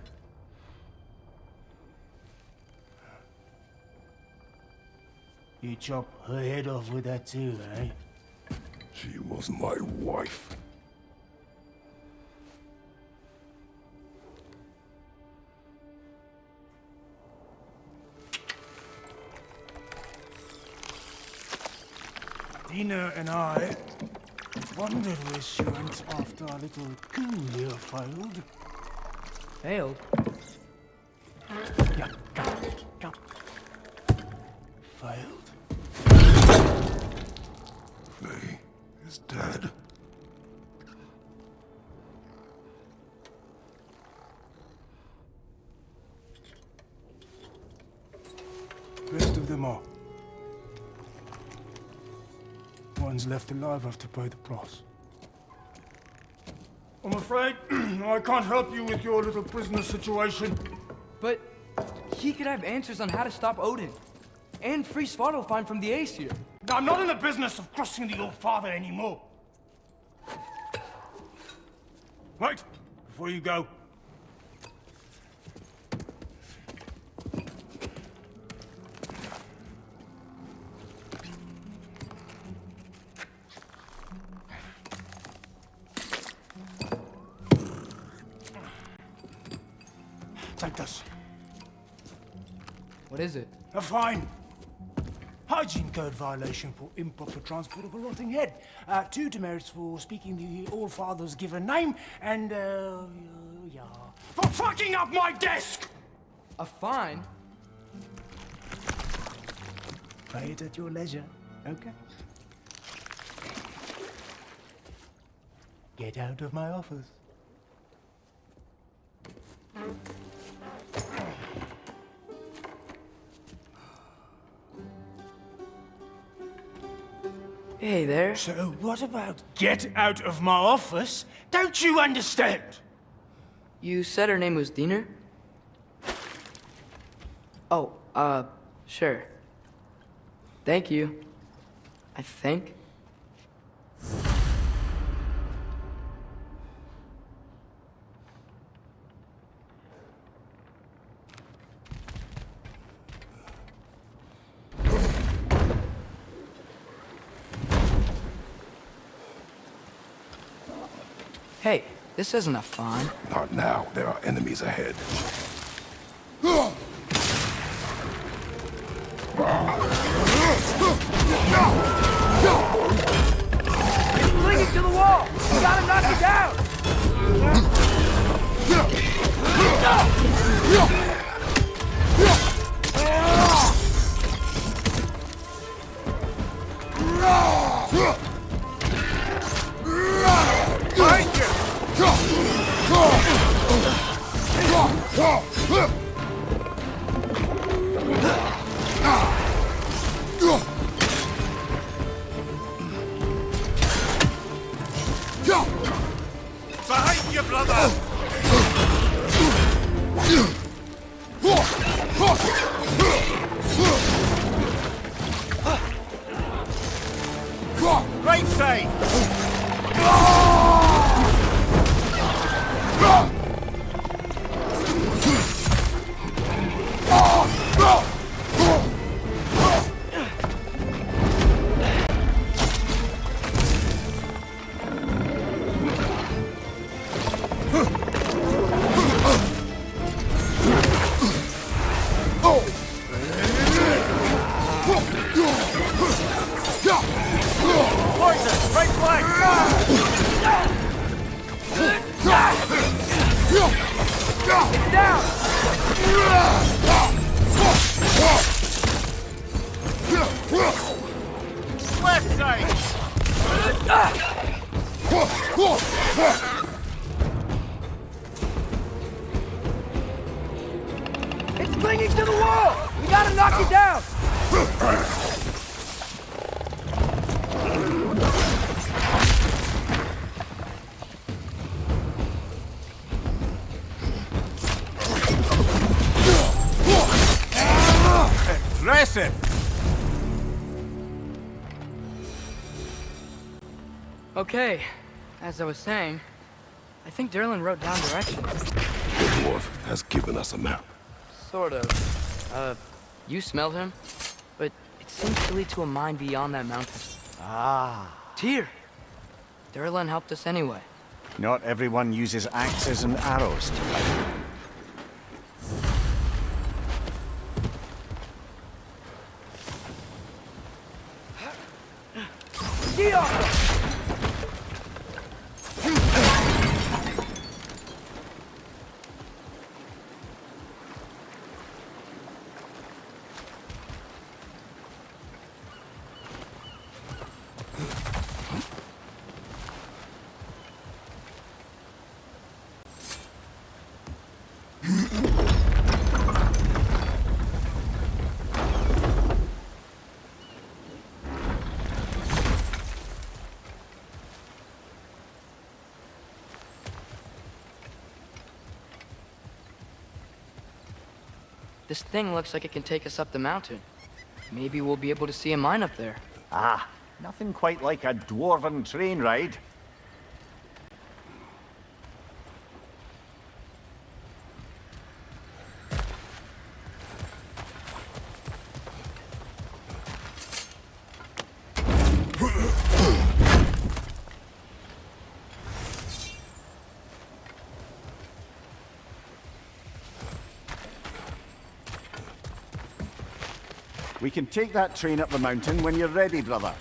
You chop her head off with that too, eh? She was my wife. Dina and I wondered where she went after our little coup here failed. Failed? Yeah, come. Failed. Faye is dead. Rest of them are. One's left alive have to pay the price. I'm afraid I can't help you with your little prisoner situation. But he could have answers on how to stop Odin. And free Svartalfheim from the Aesir. I'm not in the business of crossing the old father anymore. Wait, before you go. Take this. What is it? A fine. Hygiene code violation for improper transport of a rotting head. 2 demerits for speaking the All-Father's given name, and, yeah. For fucking up my desk! A fine? Pay it at your leisure, okay? Get out of my office. Hey there. So what about get out of my office? Don't you understand? You said her name was Diener? Oh, sure. Thank you. I think. Hey, this isn't a fawn. Not now. There are enemies ahead. It's clinging to the wall! You gotta knock it down! Behind you, brother! Right side! Poison! Right flank! Left side! It's clinging to the wall! We gotta knock it down! Impressive! Okay, as I was saying, I think Derlin wrote down directions. The dwarf has given us a map. Sort of. You smelled him, but it seems to lead to a mine beyond that mountain. Ah. Tyr! Derlin helped us anyway. Not everyone uses axes and arrows to fight. This thing looks like it can take us up the mountain. Maybe we'll be able to see a mine up there. Ah, nothing quite like a dwarven train ride. We can take that train up the mountain when you're ready, brother.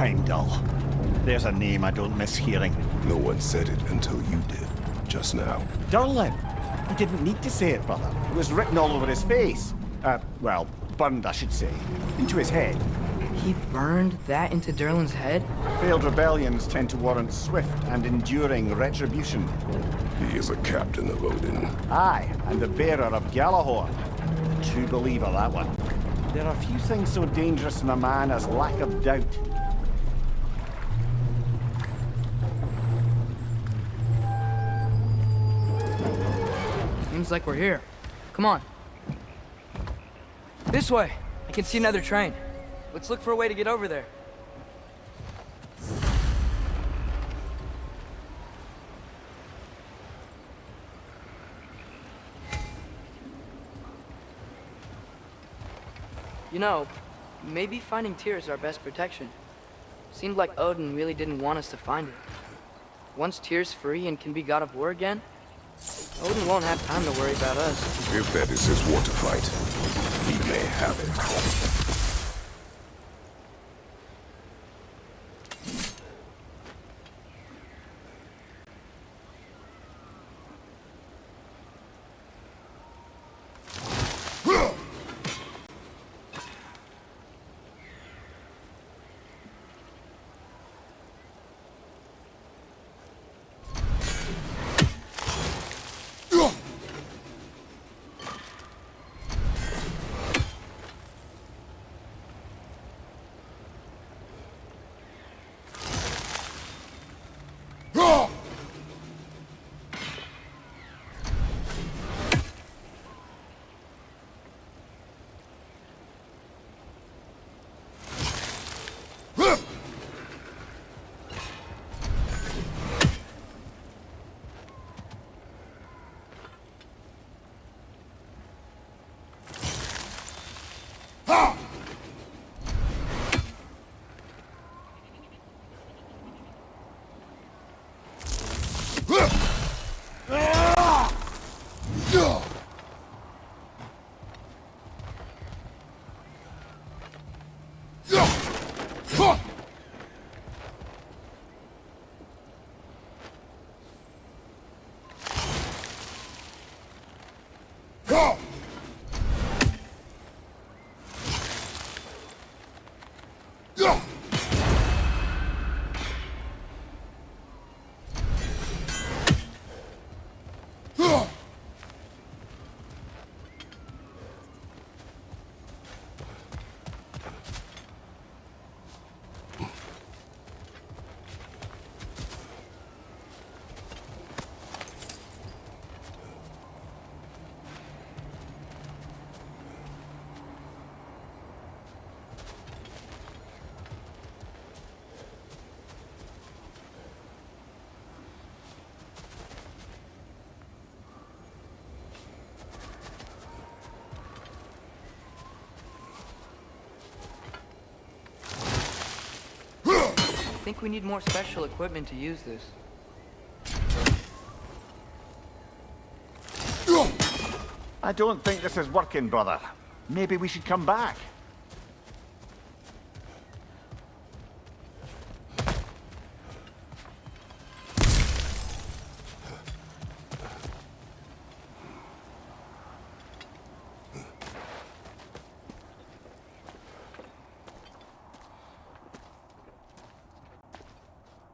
Heimdall. There's a name I don't miss hearing. No one said it until you did, just now. Durlin. He didn't need to say it, brother. It was written all over his face. Well, burned, I should say. Into his head. He burned that into Durlin's head? Failed rebellions tend to warrant swift and enduring retribution. He is a captain of Odin. Aye, and the bearer of Galahorn. True believer, that one. There are few things so dangerous in a man as lack of doubt. Seems like we're here. Come on. This way. I can see another train. Let's look for a way to get over there. You know, maybe finding Tyr is our best protection. Seemed like Odin really didn't want us to find it. Once Tyr's free and can be God of War again, Odin won't have time to worry about us. If that is his war to fight, he may have it. I think we need more special equipment to use this. I don't think this is working, brother. Maybe we should come back.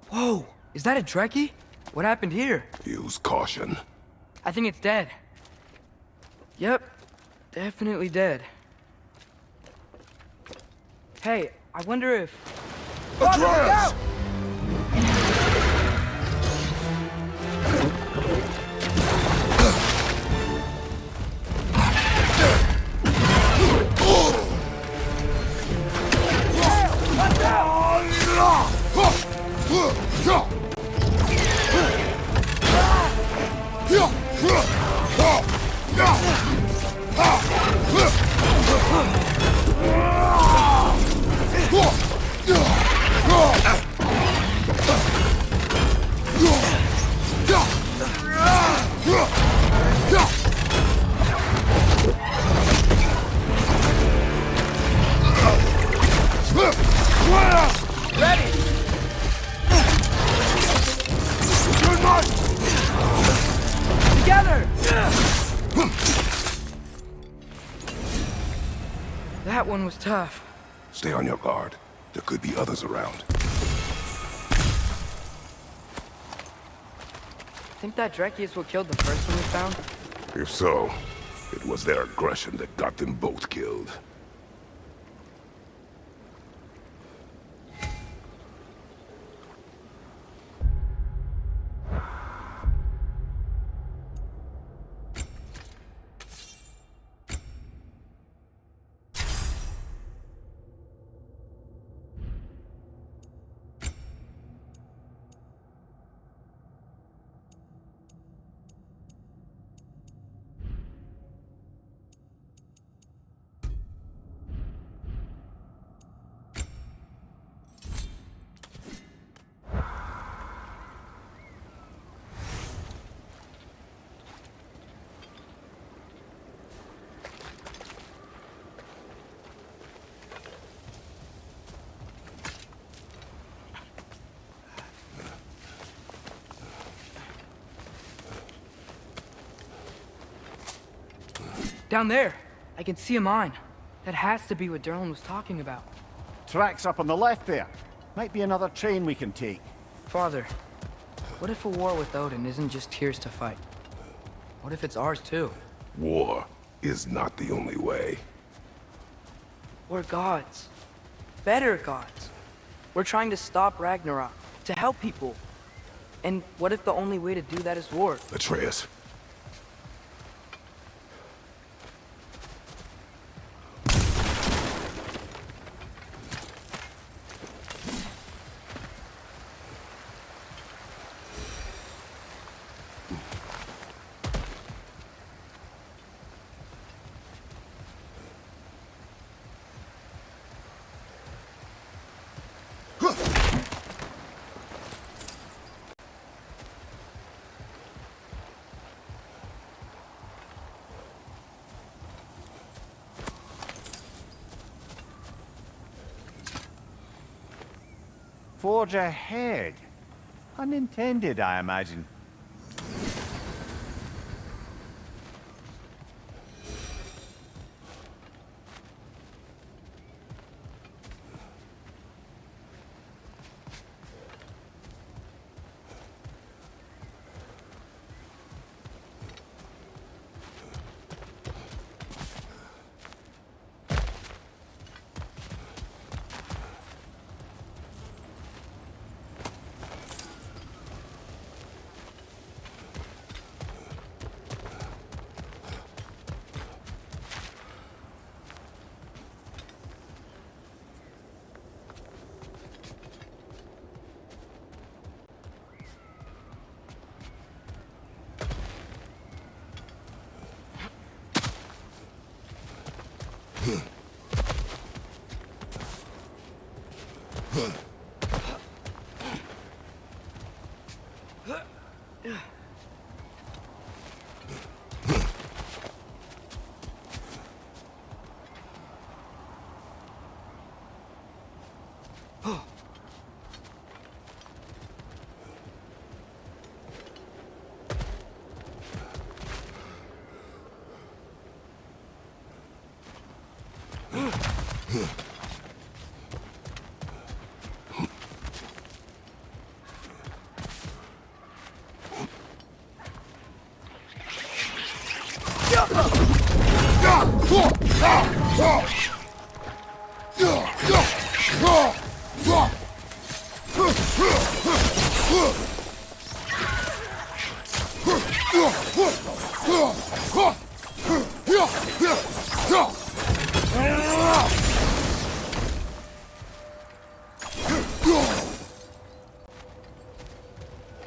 Whoa! Is that a Trekkie? What happened here? Use caution. I think it's dead. Yep, definitely dead. Hey, I wonder if... Atreus! That one was tough. Stay on your guard. There could be others around. Think that Dreki is what killed the first one we found? If so, it was their aggression that got them both killed. Down there. I can see a mine. That has to be what Derlin was talking about. Tracks up on the left there. Might be another train we can take. Father, what if a war with Odin isn't just Tyr's to fight? What if it's ours too? War is not the only way. We're gods. Better gods. We're trying to stop Ragnarok, to help people. And what if the only way to do that is war? Atreus. Forge ahead. Unintended, I imagine.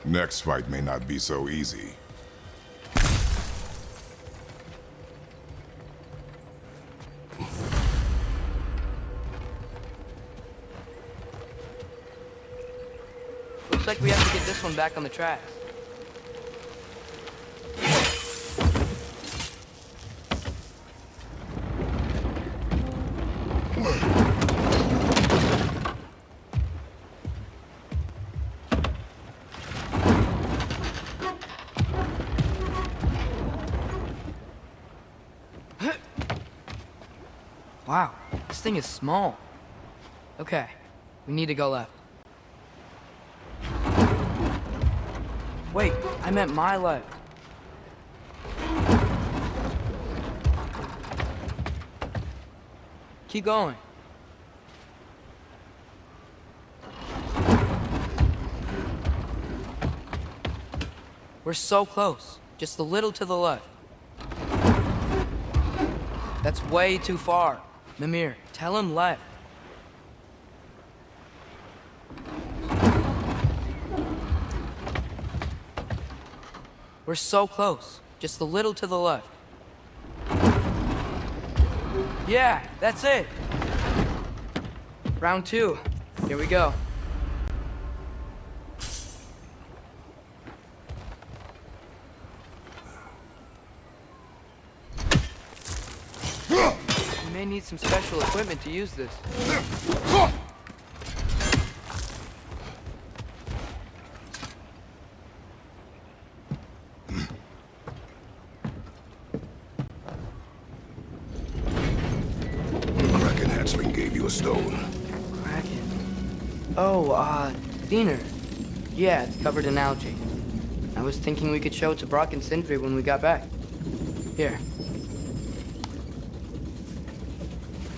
Next fight may not be so easy. Looks like we have to get this one back on the tracks. Wow, This thing is small. Okay, we need to go left. Wait, I meant my left. Keep going. We're so close. Just a little to the left. That's way too far. Mimir, tell him left. We're so close. Just a little to the left. Yeah, that's it. Round 2. Here we go. You may need some special equipment to use this. Stone. Kraken. Oh, Diener. Yeah, it's covered in algae. I was thinking we could show it to Brock and Sindri when we got back. Here.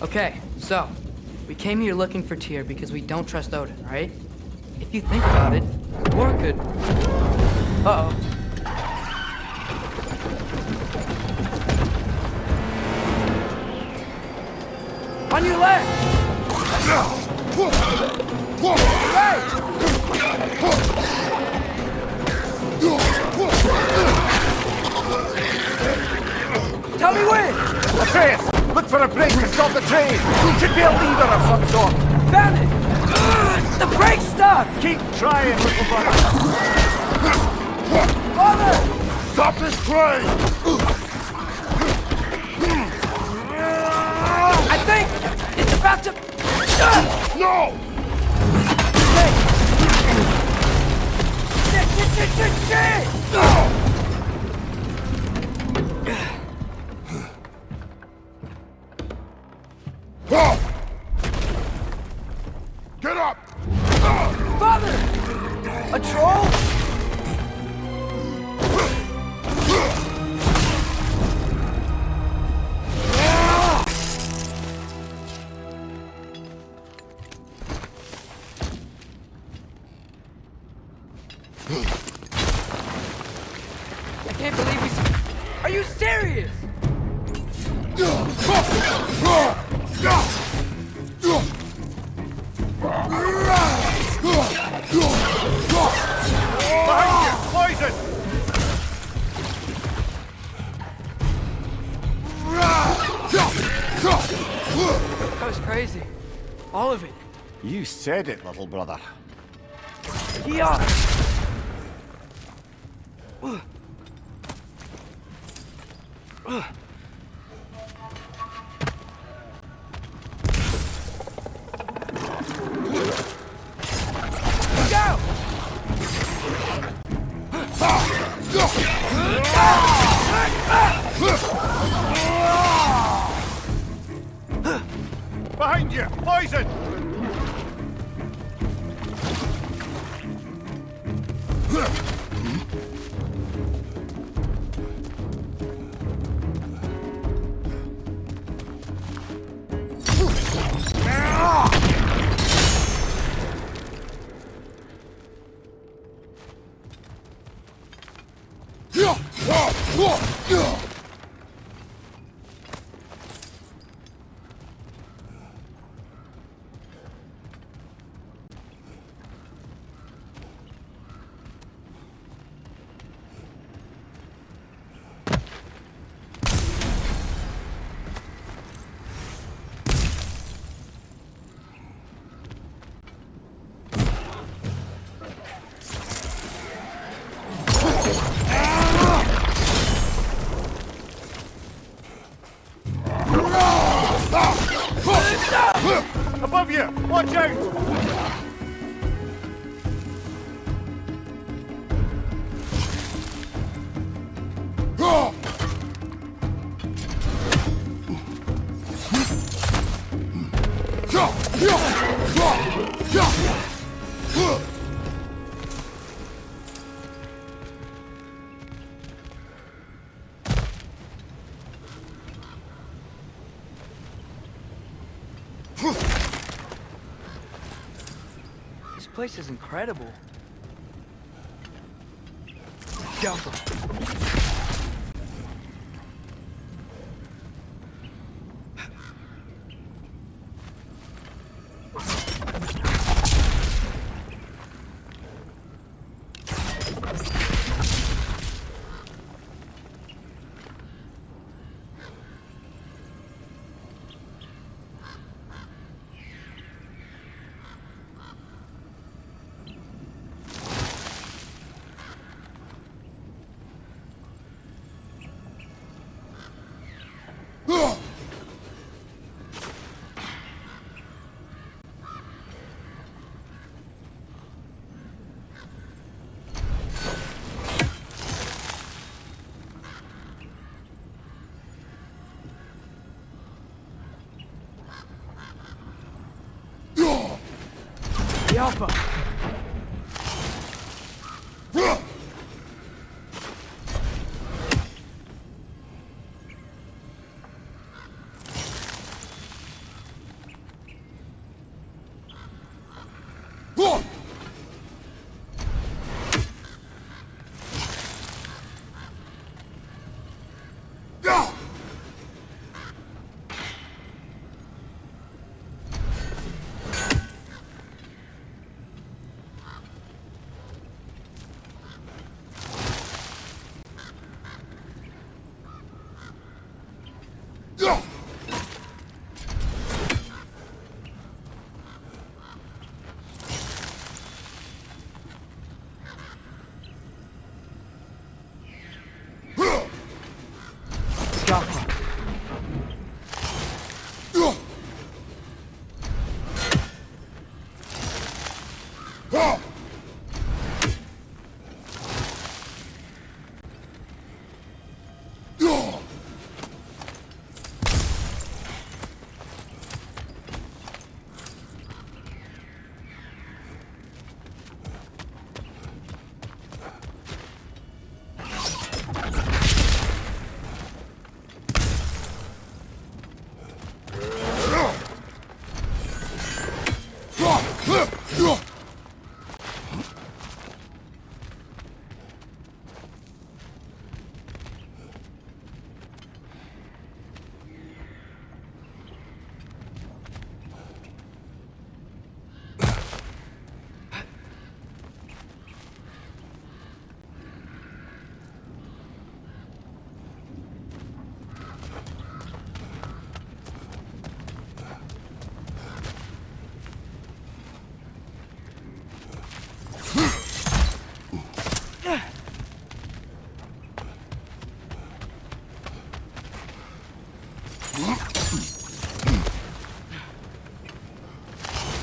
Okay, so, we came here looking for Tyr because we don't trust Odin, right? If you think about it, war could... Uh-oh. On your left! Tell me when! Atreus! Look for a brake to stop the train! Should be a lever of some sort! Found it! The brake's stuck! Keep trying, little brother! Father! Stop this train! I think it's about to... No! Shit! Get up! Father! A troll? I can't believe we... Are you serious? Behind you! Poison! That was crazy. All of it. You said it, little brother. Yeah. Behind you! Poison! Above you! Watch out! place is incredible. Jump. Alpha.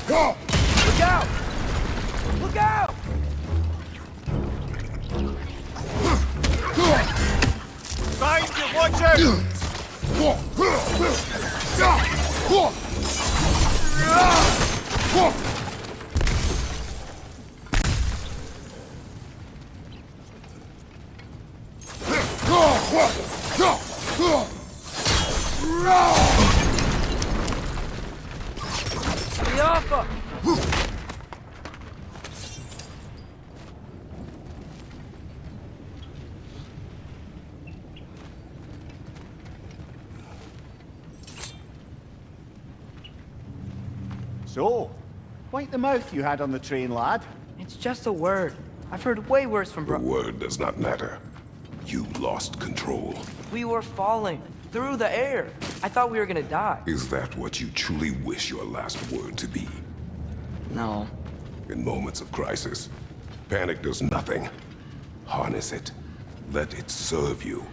Look out! Look out! Behind you, watch out! Alpha! So, wipe the mouth you had on the train, lad. It's just a word. I've heard way worse from The word does not matter. You lost control. We were falling through the air. I thought we were gonna die. Is that what you truly wish your last word to be? No. In moments of crisis, panic does nothing. Harness it. Let it serve you.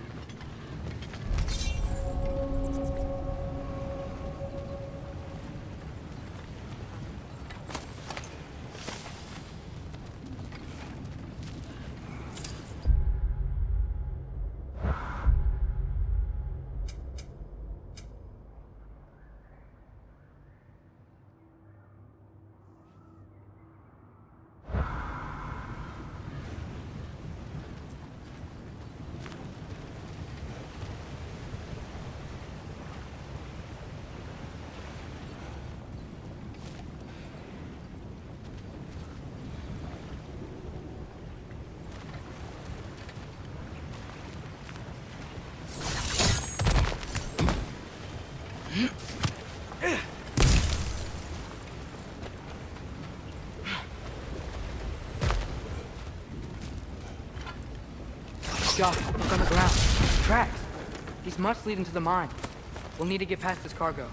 Josh, look on the ground. Tracks. These must lead into the mine. We'll need to get past this cargo.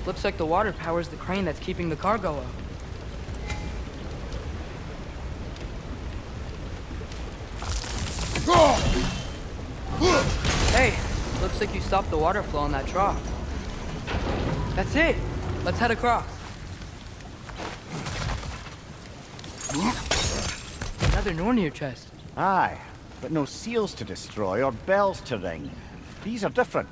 Looks like the water powers the crane that's keeping the cargo up. Hey, looks like you stopped the water flow on that trough. That's it. Let's head across. Another Nornir chest. Aye, but no seals to destroy or bells to ring. These are different.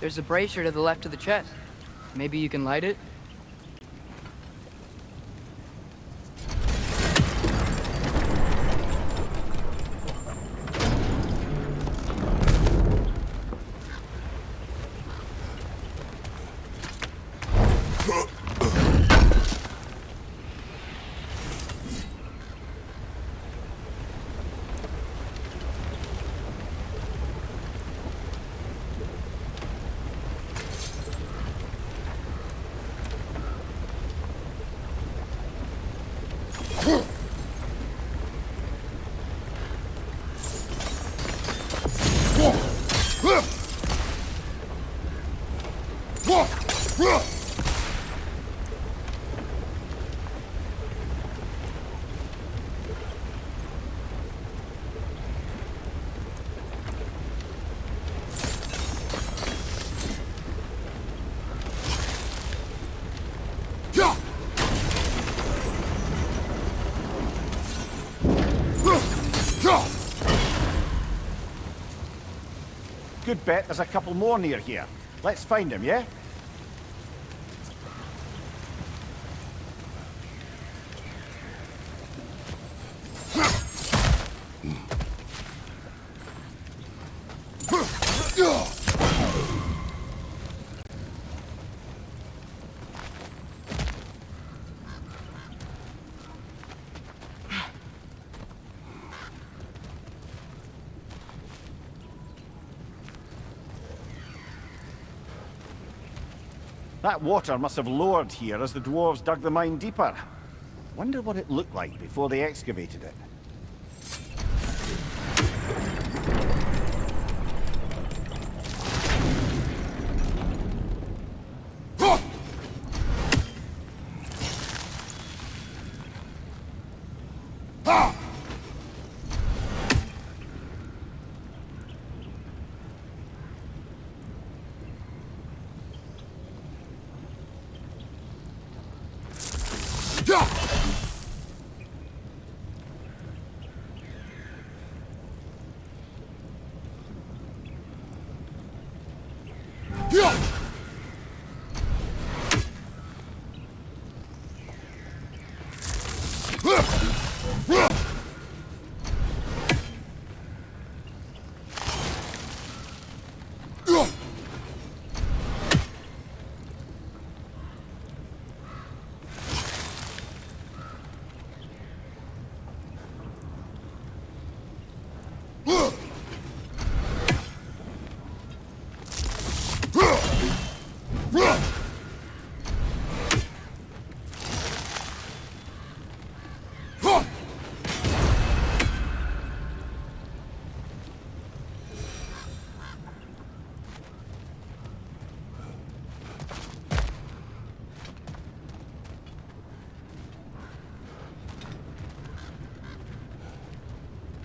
There's a brazier to the left of the chest. Maybe you can light it? Good bet there's a couple more near here. Let's find them, yeah? That water must have lowered here as the dwarves dug the mine deeper. Wonder what it looked like before they excavated it.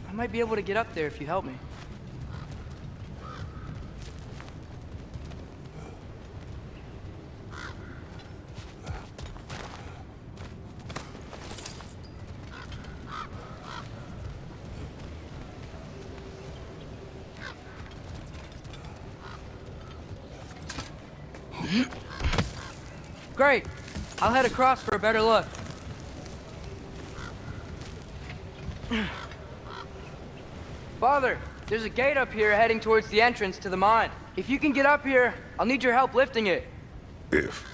I might be able to get up there if you help me. Great. I'll head across for a better look. Father, there's a gate up here heading towards the entrance to the mine. If you can get up here, I'll need your help lifting it. If.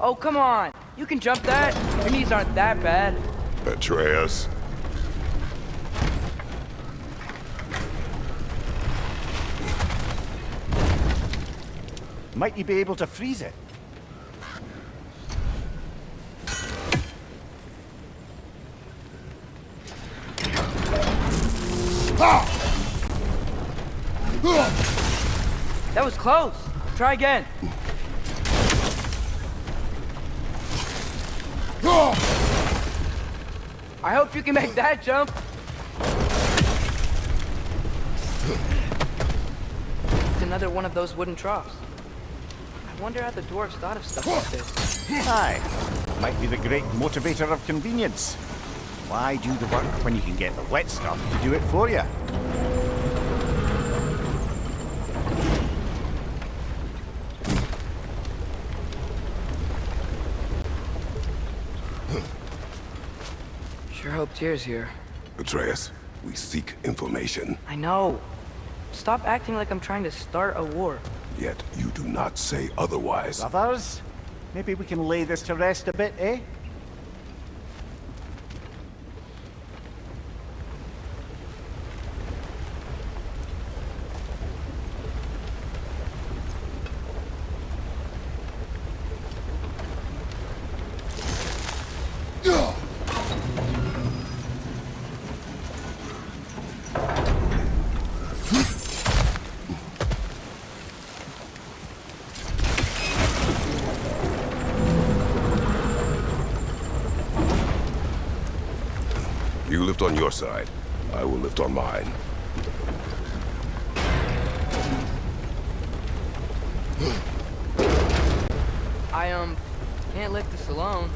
Oh, come on. You can jump that. Your knees aren't that bad. Atreus. Might you be able to freeze it? That was close. Try again. I hope you can make that jump. It's another one of those wooden troughs. I wonder how the dwarves thought of stuff like this. Aye, might be the great motivator of convenience. Why do the work when you can get the wet stuff to do it for you? Sure hope Tyr's here. Atreus, we seek information, I know. Stop acting like I'm trying to start a war. yet you do not say otherwise. Brothers, maybe we can lay this to rest a bit, eh? You lift on your side. I will lift on mine. I, can't lift this alone.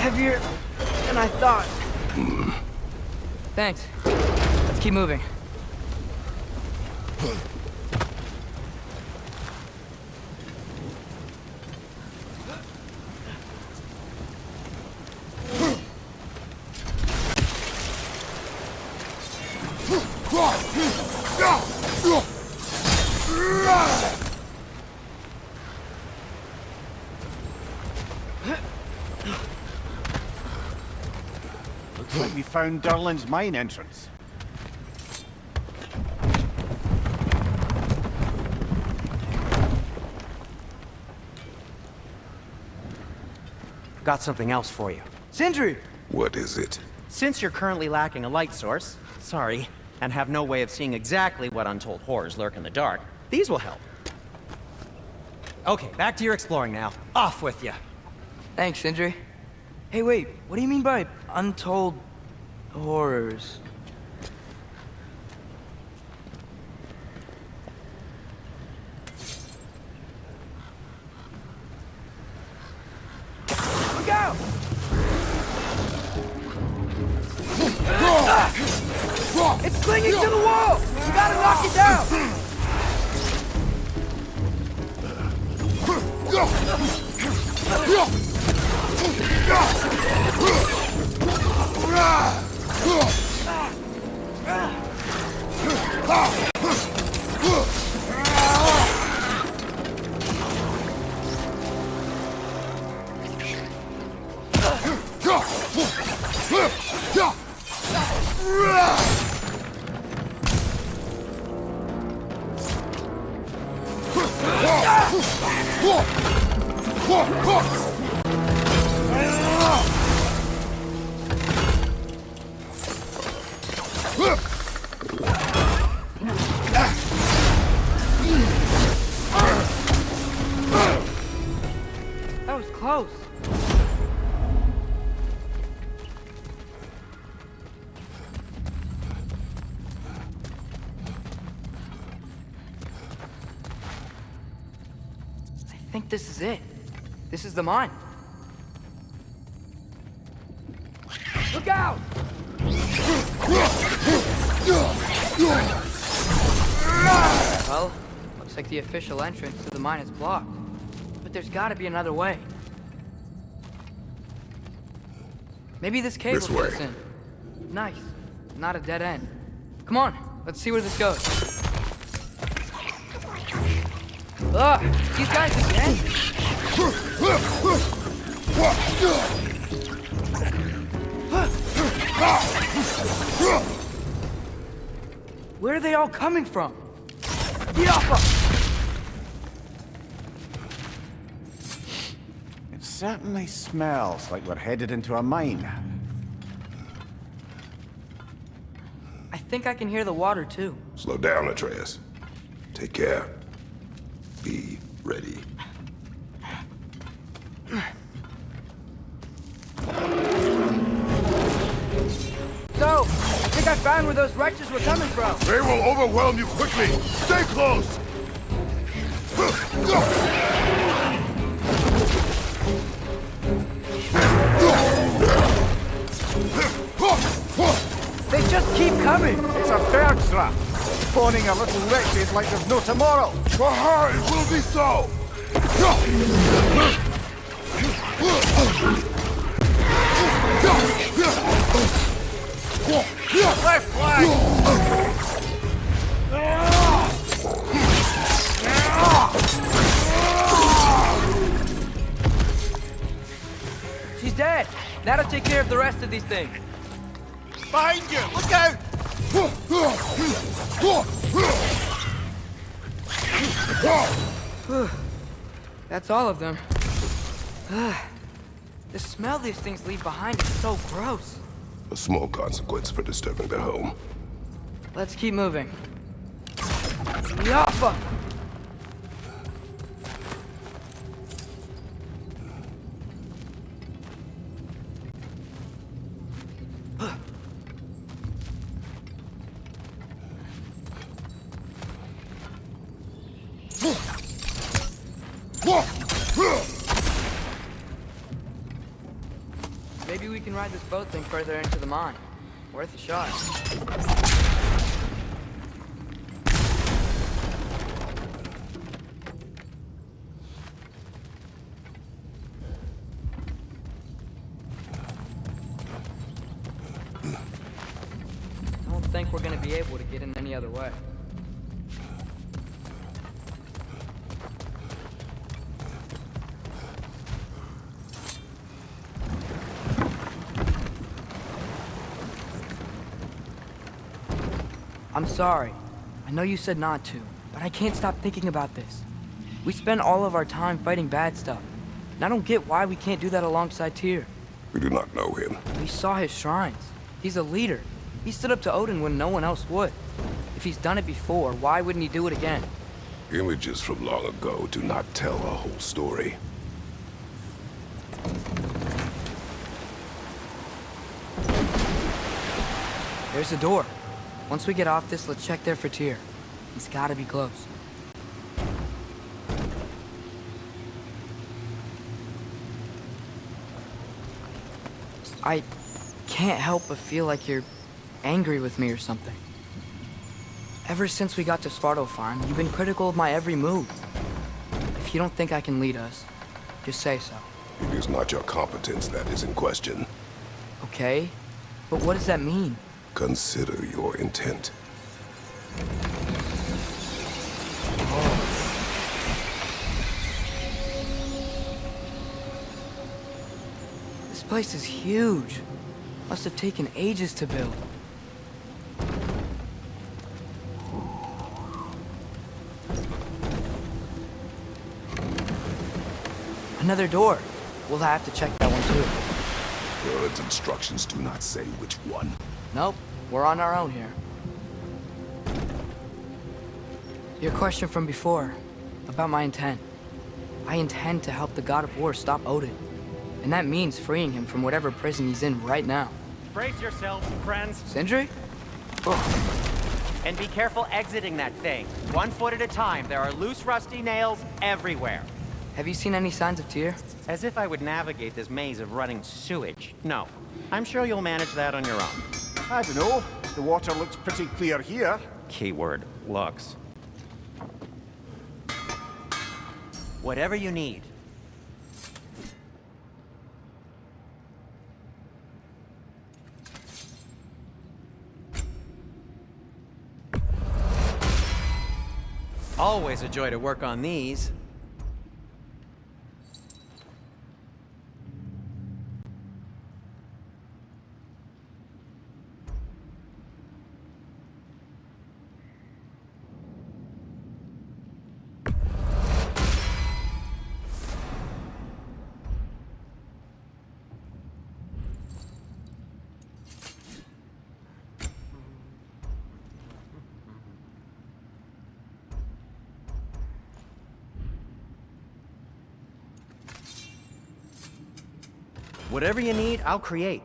Heavier than I thought. Thanks. Let's keep moving. Looks like we found Durlin's mine entrance. Got something else for you. Sindri! What is it? Since you're currently lacking a light source, sorry, and have no way of seeing exactly what untold horrors lurk in the dark, these will help. Okay, back to your exploring now. Off with you. Thanks, Sindri. Hey, wait, what do you mean by untold horrors? Look out! It's clinging to the wall! You gotta knock it down! That was close. I think this is it. This is the mine. Look out! Well, looks like the official entrance to the mine is blocked. But there's gotta be another way. Maybe this cave This will way. fit us in. Nice. Not a dead end. Come on, let's see where this goes. Ugh, these guys again? Where are they all coming from? It certainly smells like we're headed into a mine. I think I can hear the water too. Slow down, Atreus. Take care. Be ready. So, I think I found where those wretches were coming from. They will overwhelm you quickly. Stay close. They just keep coming. It's a bird trap, spawning a little wretches like there's no tomorrow. For it will be so. Left flank! She's dead. That'll take care of the rest of these things. Behind you! Look out! That's all of them. The smell these things leave behind is so gross. A small consequence for disturbing their home. Let's keep moving. Yappa! Maybe we can ride this boat thing further into the mine. Worth a shot. I don't think we're gonna be able to get in any other way. I'm sorry. I know you said not to, but I can't stop thinking about this. We spend all of our time fighting bad stuff, and I don't get why we can't do that alongside Tyr. We do not know him. We saw his shrines. He's a leader. He stood up to Odin when no one else would. If he's done it before, why wouldn't he do it again? Images from long ago do not tell a whole story. There's a door. Once we get off this, let's check there for Tyr. He's gotta be close. I can't help but feel like you're angry with me or something. Ever since we got to Svartalfheim, you've been critical of my every move. If you don't think I can lead us, just say so. It is not your competence that is in question. Okay? But what does that mean? Consider your intent. This place is huge. Must have taken ages to build. Another door. We'll have to check that one too. Merlin's instructions do not say which one. Nope, we're on our own here. Your question from before, about my intent. I intend to help the God of War stop Odin. And that means freeing him from whatever prison he's in right now. Brace yourselves, friends, Sindri? Oh, and be careful exiting that thing. 1 foot at a time. There are loose, rusty nails everywhere. have you seen any signs of Tyr? As if I would navigate this maze of running sewage. No. I'm sure you'll manage that on your own. I don't know. The water looks pretty clear here. Keyword, looks. Whatever you need. Always a joy to work on these. Whatever you need, I'll create.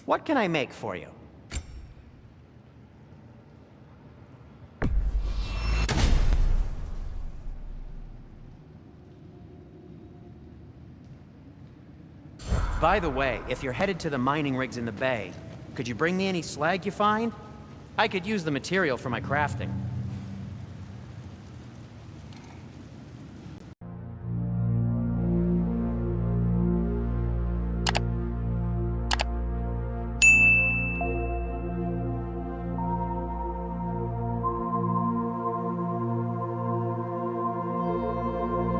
What can I make for you? By the way, if you're headed to the mining rigs in the bay, could you bring me any slag you find? I could use the material for my crafting.